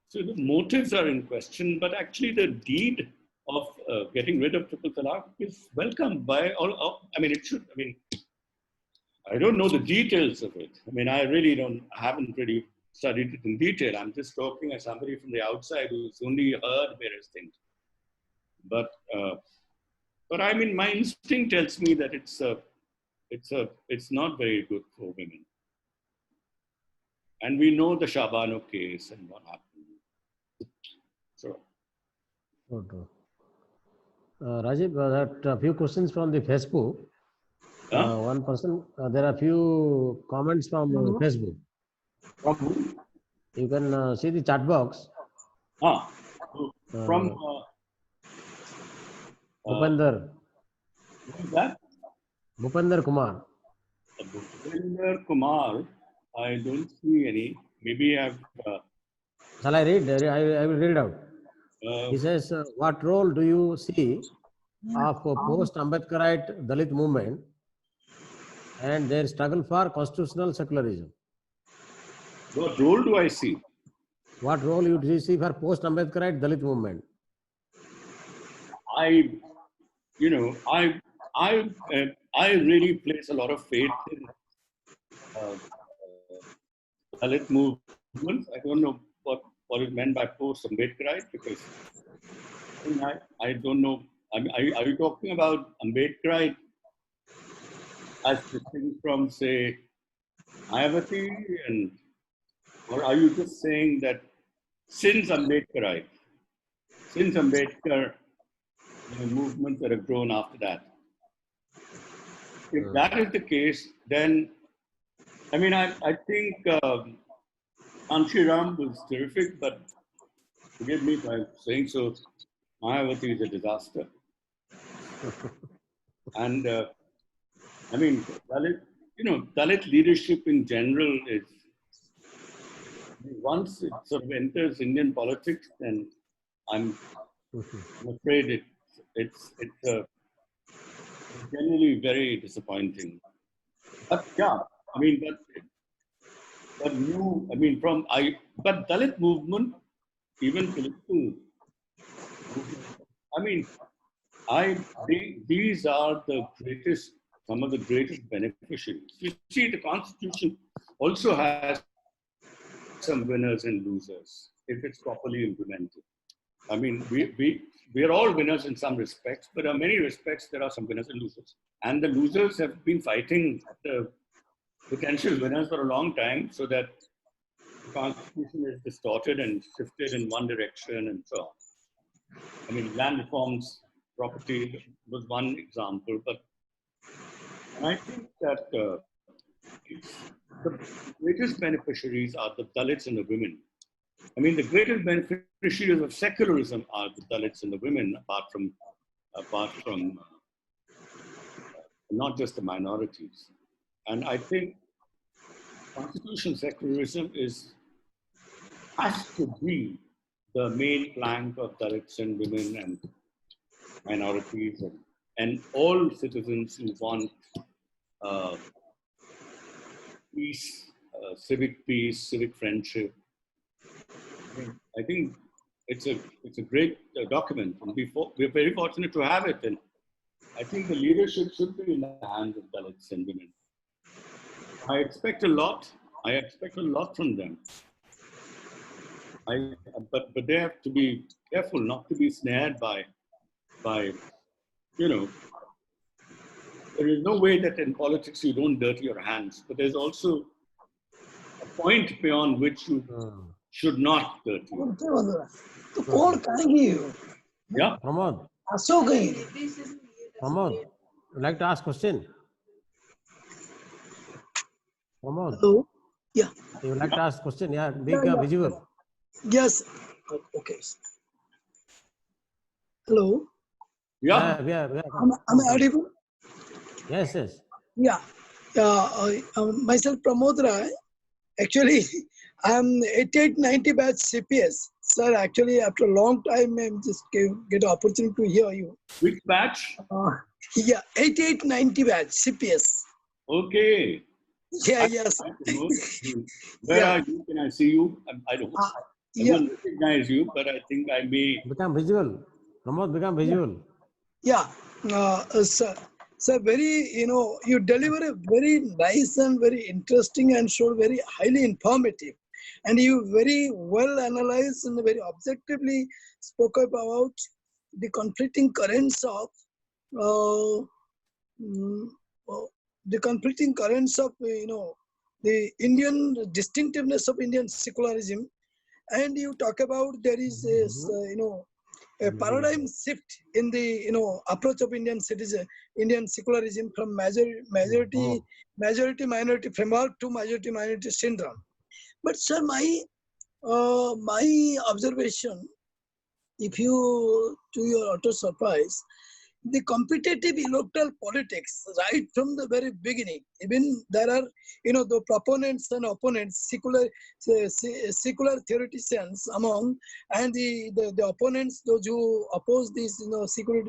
So the motives are in question, but actually the deed of getting rid of triple talaq is welcomed by all. I mean, it should. I mean, I don't know the details of it. I mean, I haven't really studied it in detail. I'm just talking as somebody from the outside who's only heard various things. But I mean, my instinct tells me that it's not very good for women. And we know the Shabano case and what happened. So. Rajiv, that a few questions from the Facebook. One person, there are few comments from Facebook. From who? You can see the chat box. From Bhupender. Who is that? Bhupender Kumar. Bhupender Kumar. I don't see any. Maybe I've. Shall I read? I will read out. He says, what role do you see of post-Ambedkarite Dalit movement and their struggle for constitutional secularism? What role do I see? What role do you see for post-Ambedkarite Dalit movement? I really place a lot of faith in Dalit movement. I don't know what is meant by post-Ambedkarite, because I don't know. I mean, are you talking about Ambedkarite as distinct from, say, Mayavati, or are you just saying that since Ambedkar, the movements that have grown after that? If that is the case, then, I mean, I think Anshiram was terrific, but forgive me for saying so, Mayavati is a disaster. And I mean, Dalit leadership in general is, once it sort of enters Indian politics, then I'm afraid it's generally very disappointing. But yeah, I mean, but Dalit movement, even political, I mean, these are some of the greatest beneficiaries. You see, the Constitution also has some winners and losers if it's properly implemented. I mean, we are all winners in some respects, but in many respects there are some winners and losers. And the losers have been fighting the potential winners for a long time, so that the Constitution is distorted and shifted in one direction and so on. I mean, land reforms, property was one example, but I think that the greatest beneficiaries are the Dalits and the women. I mean, the greatest beneficiaries of secularism are the Dalits and the women, apart from not just the minorities. And I think constitutional secularism has to be the main plank of Dalits and women and minorities and all citizens who want peace, civic friendship. I think it's a great document, and we're very fortunate to have it. And I think the leadership should be in the hands of Dalits and women. I expect a lot. From them. But they have to be careful not to be snared by there is no way that in politics you don't dirty your hands, but there's also a point beyond which you should not dirty your hands. Yeah. Pramod, would like to ask question? Pramod. Hello? Yeah. You would like to ask question? Yeah, big visual. Yes. Okay. Hello? Yeah. Am I audible? Yes. Yeah. Myself, Pramod Rai. Actually, I'm 8890 batch CPS. Sir, actually, after a long time, I just get an opportunity to hear you. Which batch? Yeah, 8890 batch CPS. Okay. Yeah, yes. Where are you? Can I see you? I don't. I will recognize you, but I think I may become visual. Pramod, become visual. Yeah, sir, very, you deliver a very nice and very interesting and so very highly informative. And you very well analyzed and very objectively spoke about the conflicting currents of uh, mm, the conflicting currents of, the Indian distinctiveness of Indian secularism. And you talk about there is a paradigm shift in the approach of Indian secularism from majority minority framework to majority minority syndrome. But sir, my observation, if you to your utter surprise, the competitive electoral politics right from the very beginning, even there are the proponents and opponents, secular theoreticians among, and the opponents, those who oppose these secular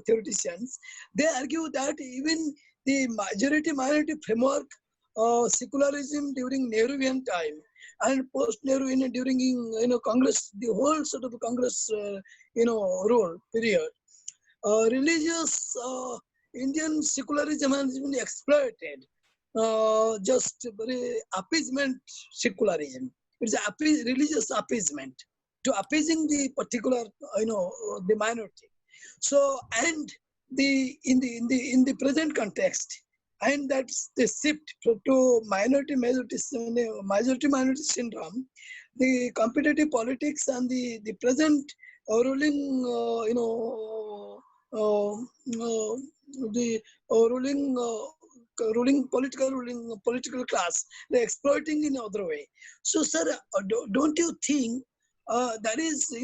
theoreticians, they argue that even the majority minority framework secularism during Nehruvian time and post Nehru during Congress, the whole sort of Congress rule period, religious Indian secularism has been exploited. Just very appeasement secularism. It's religious appeasement to appeasing the particular, the minority. So, and in the present context, and that's the shift to majority minority syndrome. The competitive politics and the present ruling, the ruling political class, they're exploiting in other way. So, sir, don't you think that is,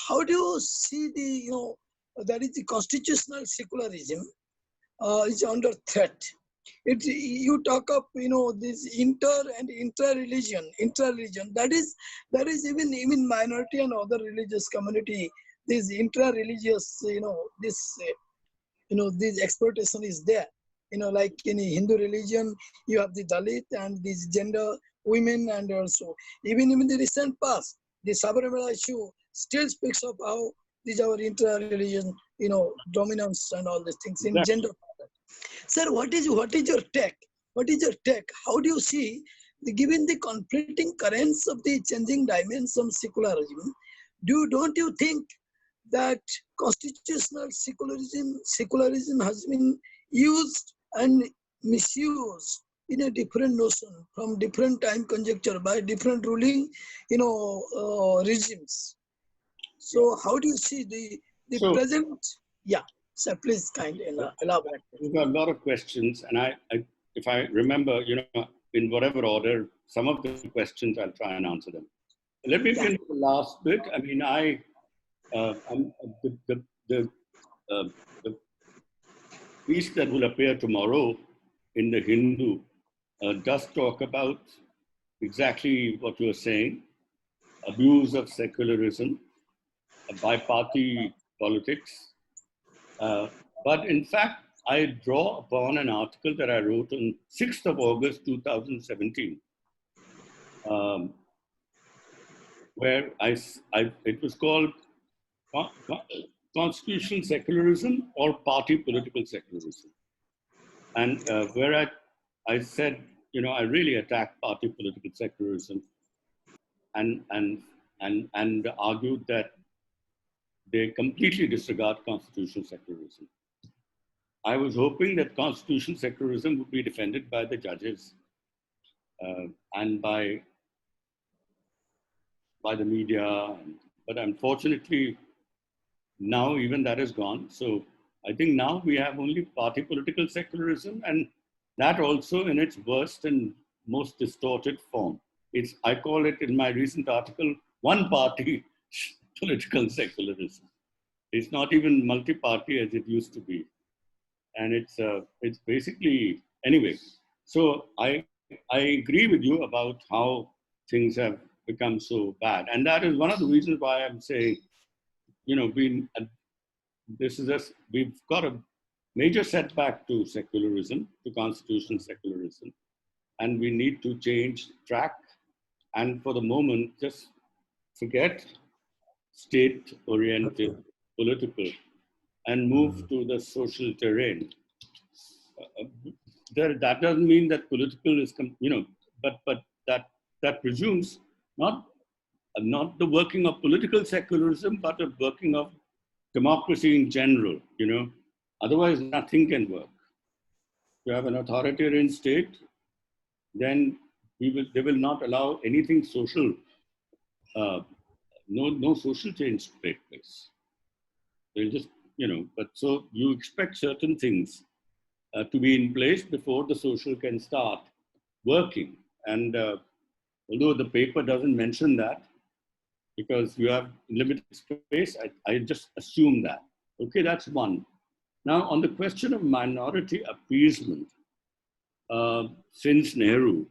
how do you see the, that is the constitutional secularism is under threat? You talk of this intra religion. That is even minority and other religious community. This intra religious this exploitation is there. Like in Hindu religion, you have the Dalit and these gender women, and also even in the recent past, the Sabarimala issue still speaks of how these are intra religion dominance and all these things in gender. Sir, what is your take? What is your take? How do you see, given the conflicting currents of the changing dimensions of secularism, don't you think that constitutional secularism has been used and misused in a different notion from different time conjecture by different ruling, regimes? So how do you see the present? Yeah. So please kindly elaborate. We've got a lot of questions, and if I remember, in whatever order, some of the questions I'll try and answer them. Let me begin with the last bit. I mean, the piece that will appear tomorrow in the Hindu does talk about exactly what you're saying: abuse of secularism, bi-party politics. But in fact, I draw upon an article that I wrote on 6th of August, 2017, where it was called Constitutional Secularism or Party Political Secularism. And where I said, I really attacked party political secularism and argued that they completely disregard constitutional secularism. I was hoping that constitutional secularism would be defended by the judges and by the media, but unfortunately, now even that is gone. So I think now we have only party political secularism, and that also in its worst and most distorted form. I call it in my recent article, one-party political secularism. It's not even multi-party as it used to be. And it's basically, anyway. So I agree with you about how things have become so bad. And that is one of the reasons why I'm saying, we've got a major setback to secularism, to constitutional secularism, and we need to change track and for the moment, just forget state-oriented political and move to the social terrain. That doesn't mean that political is, but that presumes not the working of political secularism, but the working of democracy in general. Otherwise nothing can work. If you have an authoritarian state, then they will not allow anything social. No social change to take place. They'll just, but so you expect certain things to be in place before the social can start working. And although the paper doesn't mention that, because you have limited space, I just assume that. Okay, that's one. Now, on the question of minority appeasement, since Nehru,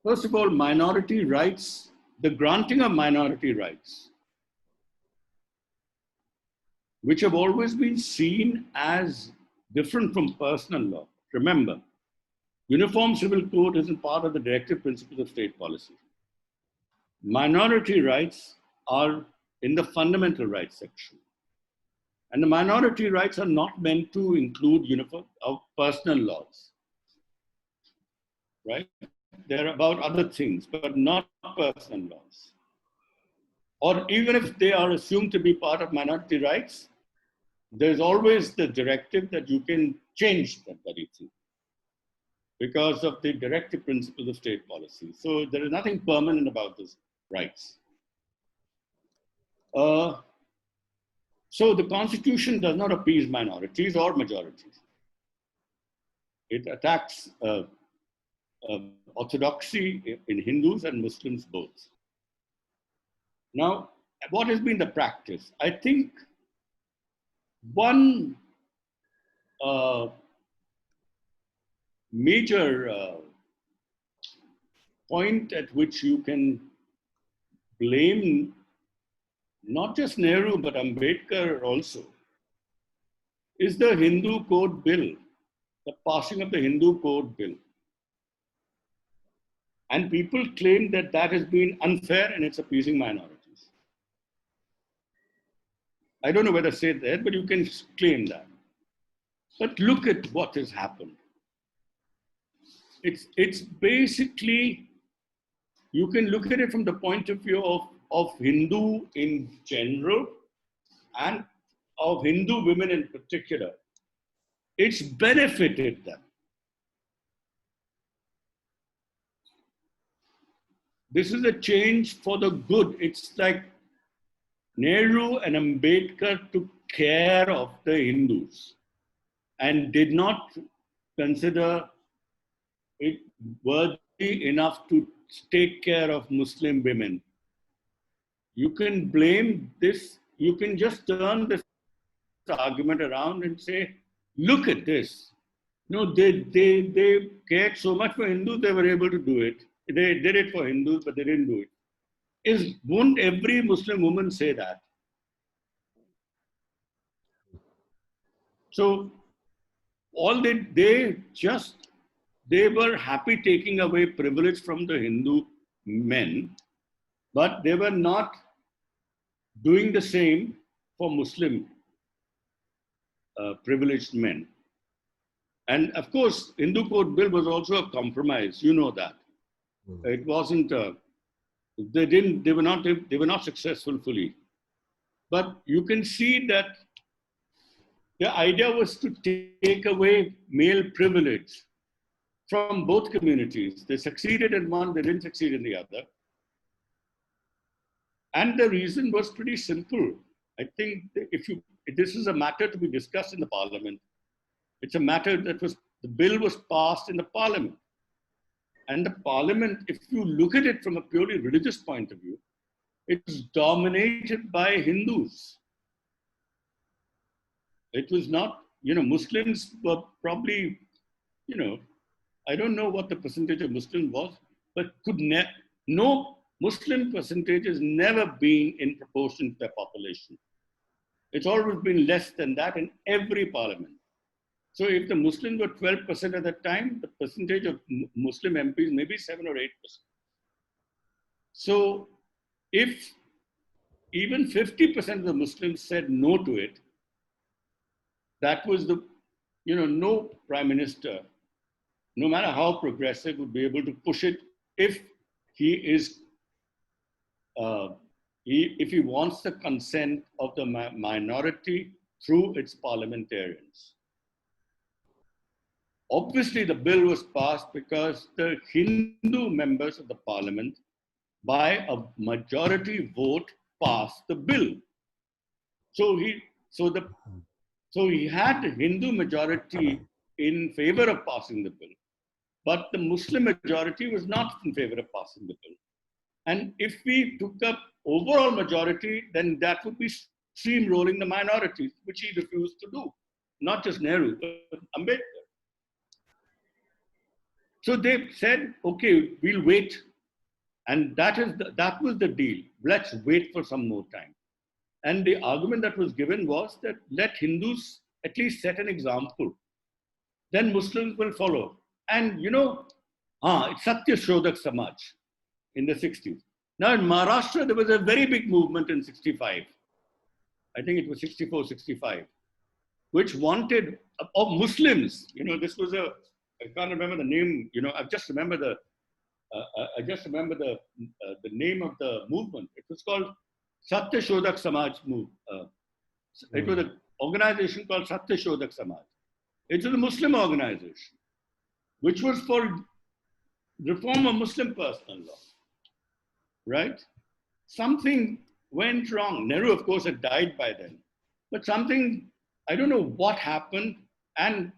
first of all, minority rights, the granting of minority rights, which have always been seen as different from personal law. Remember, Uniform Civil Code isn't part of the directive principles of state policy. Minority rights are in the fundamental rights section. And the minority rights are not meant to include personal laws, right? They're about other things, but not personal laws. Or even if they are assumed to be part of minority rights, there's always the directive that you can change that very thing because of the directive principles of state policy. So there is nothing permanent about these rights. So the Constitution does not appease minorities or majorities. It attacks orthodoxy in Hindus and Muslims both. Now, what has been the practice? I think one major point at which you can blame not just Nehru, but Ambedkar also, is the Hindu Code Bill, the passing of the Hindu Code Bill. And people claim that that has been unfair and it's appeasing minorities. I don't know whether to say that, but you can claim that. But look at what has happened. It's basically, you can look at it from the point of view of Hindu in general and of Hindu women in particular. It's benefited them. This is a change for the good. It's like Nehru and Ambedkar took care of the Hindus and did not consider it worthy enough to take care of Muslim women. You can blame this, you can just turn this argument around and say, look at this. They cared so much for Hindus, they were able to do it. They did it for Hindus, but they didn't do it. Won't every Muslim woman say that? So all they were happy taking away privilege from the Hindu men, but they were not doing the same for Muslim privileged men. And of course, Hindu Code Bill was also a compromise. You know that. It wasn't. They were not successful fully. But you can see that the idea was to take away male privilege from both communities. They succeeded in one, they didn't succeed in the other. And the reason was pretty simple. I think this is a matter to be discussed in the parliament. It's a matter the bill was passed in the parliament. And the parliament, if you look at it from a purely religious point of view, it's dominated by Hindus. It was not, Muslims were probably, I don't know what the percentage of Muslims was, but no Muslim percentage has never been in proportion to their population. It's always been less than that in every parliament. So if the Muslims were 12% at that time, the percentage of Muslim MPs maybe 7 or 8%. So if even 50% of the Muslims said no to it, that was the, no prime minister, no matter how progressive, would be able to push it if he is, if he wants the consent of the minority through its parliamentarians. Obviously, the bill was passed because the Hindu members of the parliament, by a majority vote, passed the bill. So he had the Hindu majority in favor of passing the bill, but the Muslim majority was not in favor of passing the bill. And if we took up overall majority, then that would be steamrolling the minorities, which he refused to do. Not just Nehru, but Ambedkar. So they said, okay, we'll wait. And that was the deal. Let's wait for some more time. And the argument that was given was that let Hindus at least set an example. Then Muslims will follow. And it's Satya Shodak Samaj in the 60s. Now in Maharashtra, there was a very big movement in 65. I think it was 64, 65, which wanted, of Muslims, this was I can't remember the name, I just remember the name of the movement. It was called Satya Shodak Samaj Move. It was an organization called Satya Shodak Samaj. It was a Muslim organization, which was for reform of Muslim personal law, right? Something went wrong. Nehru, of course, had died by then, but something, I don't know what happened, and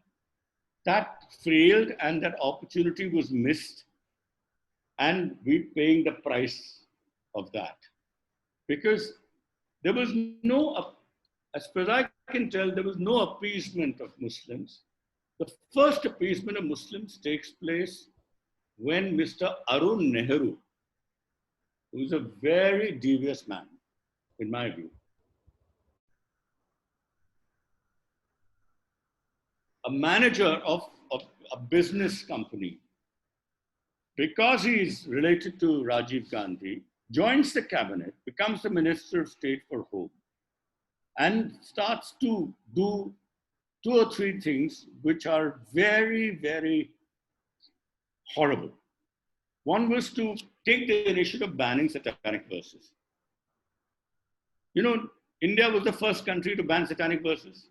that failed, and that opportunity was missed, and we're paying the price of that. Because there was no, as far as I can tell, there was no appeasement of Muslims. The first appeasement of Muslims takes place when Mr. Arun Nehru, who is a very devious man, in my view, a manager of a business company, because he is related to Rajiv Gandhi, joins the cabinet, becomes the Minister of State for Home, and starts to do 2 or 3 things which are very, very horrible. One was to take the initiative of banning satanic verses. India was the first country to ban satanic verses.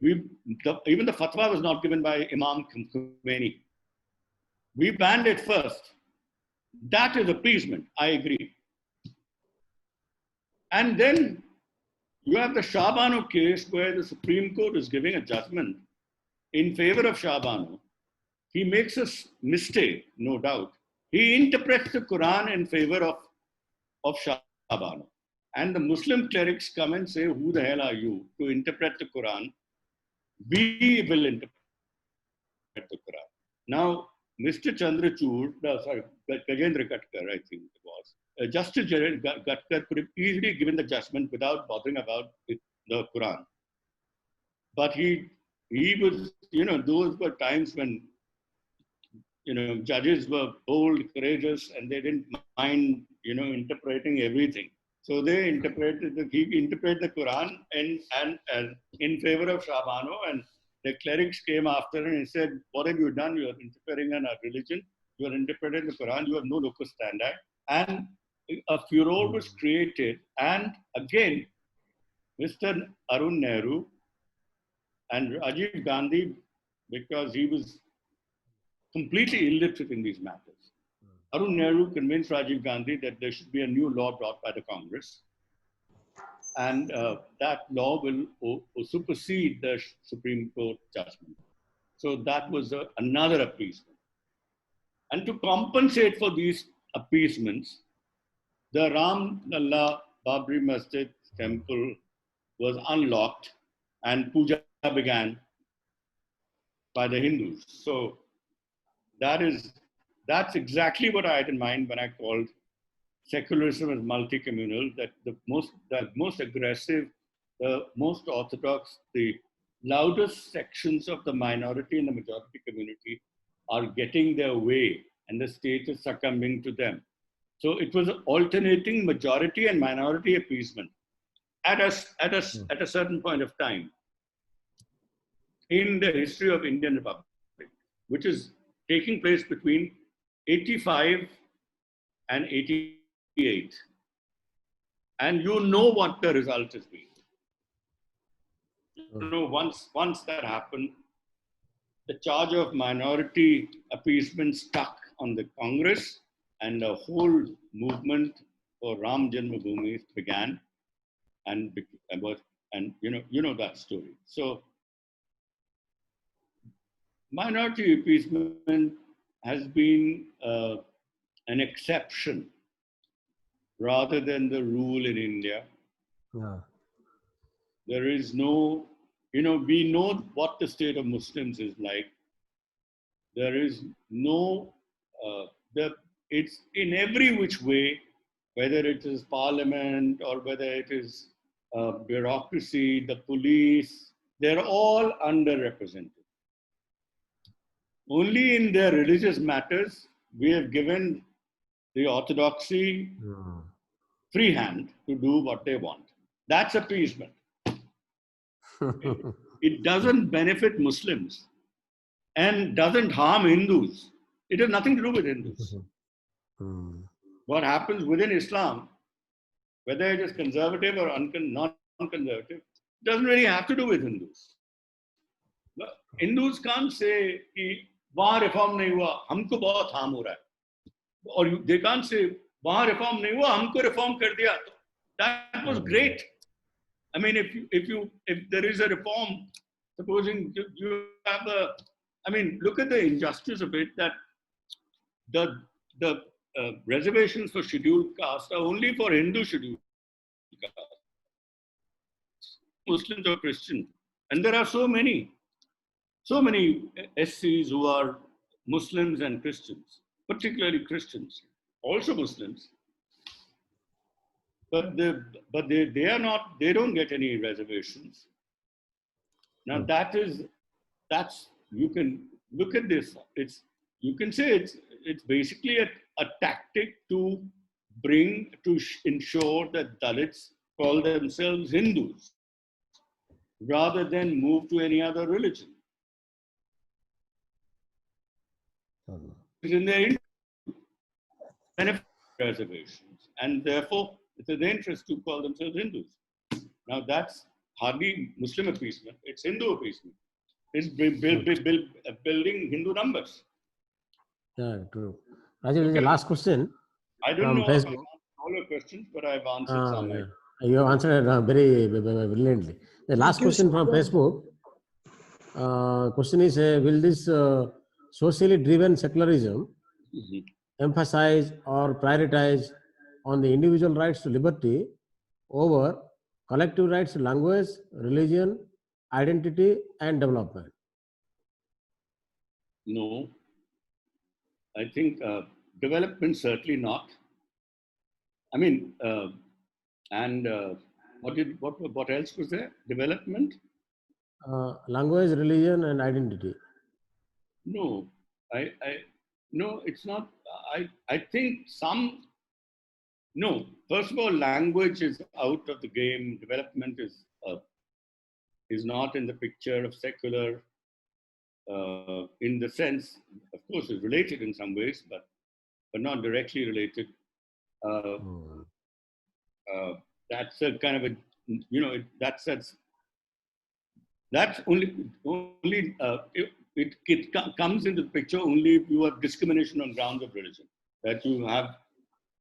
Even the fatwa was not given by Imam Khomeini. We banned it first. That is appeasement, I agree. And then you have the Shah Bano case where the Supreme Court is giving a judgment in favor of Shah Bano. He makes a mistake, no doubt. He interprets the Quran in favor of Shah Bano. And the Muslim clerics come and say, who the hell are you to interpret the Quran? We will interpret the Quran. Now, Mr. Chandrachud, Gajendra Katkar, I think it was, Justice Katkar could have easily given the judgment without bothering about the Quran. But he was, those were times when, judges were bold, courageous, and they didn't mind, interpreting everything. So he interpreted the Quran and in favor of Shah Bano, and the clerics came after and said, what have you done? You are interfering in our religion. You are interpreting the Quran. You have no locus standi. And a furor was created. And again, Mr. Arun Nehru and Rajiv Gandhi, because he was completely illiterate in these matters, Arun Nehru convinced Rajiv Gandhi that there should be a new law brought by the Congress. And that law will supersede the Supreme Court judgment. So that was another appeasement. And to compensate for these appeasements, the Ram Lalla Babri Masjid temple was unlocked and puja began by the Hindus. So that's exactly what I had in mind when I called secularism as multi-communal, that the most aggressive, the most orthodox, the loudest sections of the minority and the majority community are getting their way and the state is succumbing to them. So it was alternating majority and minority appeasement at a certain point of time in the history of Indian Republic, which is taking place between 85 and 88. And you know what the result has been. You know, once that happened, the charge of minority appeasement stuck on the Congress, and the whole movement for Ram Janmabhoomi began, and you know that story. So minority appeasement has been an exception rather than the rule in India. Yeah. There is no, we know what the state of Muslims is like. There is no, it's in every which way, whether it is parliament or whether it is bureaucracy, the police, they're all underrepresented. Only in their religious matters, we have given the orthodoxy free hand to do what they want. That's appeasement. It doesn't benefit Muslims and doesn't harm Hindus. It has nothing to do with Hindus. What happens within Islam, whether it is conservative or non-conservative, doesn't really have to do with Hindus. Hindus can't say कि वहाँ reform नहीं हुआ, हमको बहुत harm हो रहा है. Or they can't say वहाँ reform नहीं हुआ, हमको reform कर दिया. That was great. I mean, if there is a reform, supposing you have look at the injustice of it, that the reservations for scheduled caste are only for Hindu scheduled caste, Muslims or Christian, and there are so many SCs who are Muslims and Christians, particularly Christians, also Muslims. But they are not, they don't get any reservations. Now that's you can look at this. You can say it's basically a tactic to ensure that Dalits call themselves Hindus rather than move to any other religion. It's in their benefit reservations, and therefore it's in their interest to call themselves Hindus. Now that's hardly Muslim appeasement, it's Hindu appeasement. It's building Hindu numbers. Yeah, true. Rajiv, the last question. I don't know Facebook. all your questions, but I've answered some. Yeah. You have answered very brilliantly. The last question from Facebook. Question is, will this socially driven secularism emphasize or prioritize on the individual rights to liberty over collective rights to language, religion, identity, and development? No. I think development certainly not. I mean, what else was there? Development? Language, religion, and identity. No, no, it's not. I think no. First of all, language is out of the game. Development is not in the picture of secular. In the sense, of course, it's related in some ways, but not directly related. That's a kind of a, that's only it comes into the picture only if you have discrimination on grounds of religion, that you have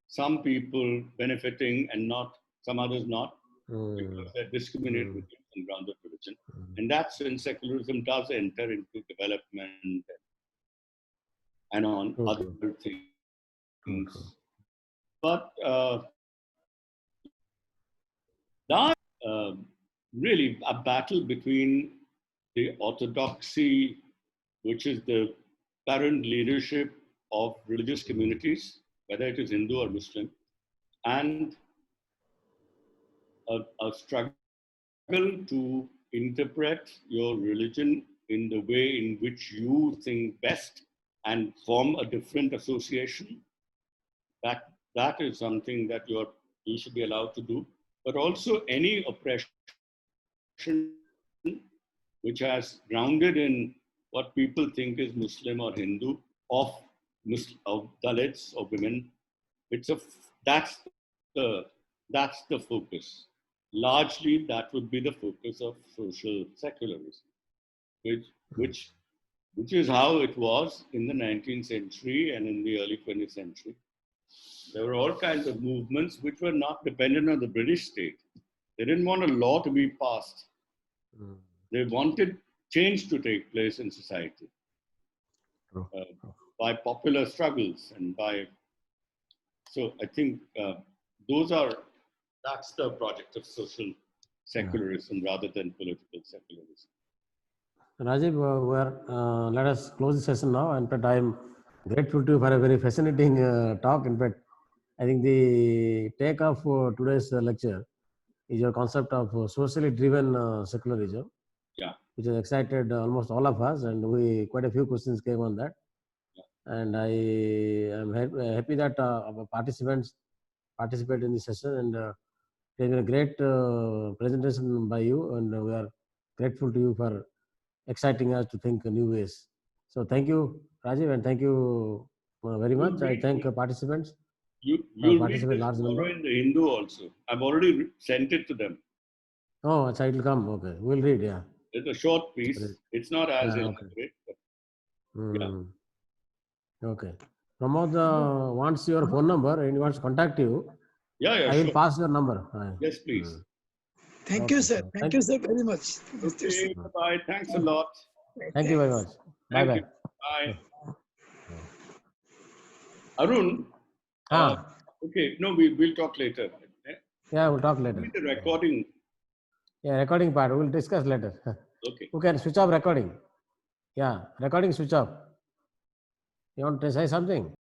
some people benefiting and not some others not, because they're discriminated with on grounds of religion. And that's when secularism does enter into development and on other things. But now really a battle between the orthodoxy, which is the current leadership of religious communities, whether it is Hindu or Muslim, and a struggle to interpret your religion in the way in which you think best and form a different association, that is something that you should be allowed to do. But also any oppression which has grounded in what people think is Muslim or Hindu of Dalits or women, that's the focus. Largely, that would be the focus of social secularism, which is how it was in the 19th century and in the early 20th century. There were all kinds of movements which were not dependent on the British state. They didn't want a law to be passed. They wanted change to take place in society by popular struggles and by. So I think that's the project of social secularism rather than political secularism. Rajiv, let us close the session now. In fact, I am grateful to you for a very fascinating talk. In fact, I think the take of today's lecture is your concept of socially driven secularism, which has excited almost all of us, and quite a few questions came on that. And I am happy that our participants participate in this session, and it has been a great presentation by you, and we are grateful to you for exciting us to think new ways. So thank you, Rajiv, and thank you very much. I thank participants. You'll read this tomorrow in the Hindu also. I've already sent it to them. Oh, so it will come. Okay, we'll read. Yeah, it's a short piece. It's not as elaborate. Okay. Okay. Pramod wants your phone number and he wants to contact you. Yeah, I will pass your number. Yes, please. Thank you, sir. Thank you, sir, very much. Okay, bye. Thanks a lot. Thank you very much. Bye-bye. Bye. Arun. Okay, no, we'll talk later. Yeah, we'll talk later. The recording. Yeah, recording part. We'll discuss later. Okay. Who can switch off recording? Yeah, recording switch off. You want to say something?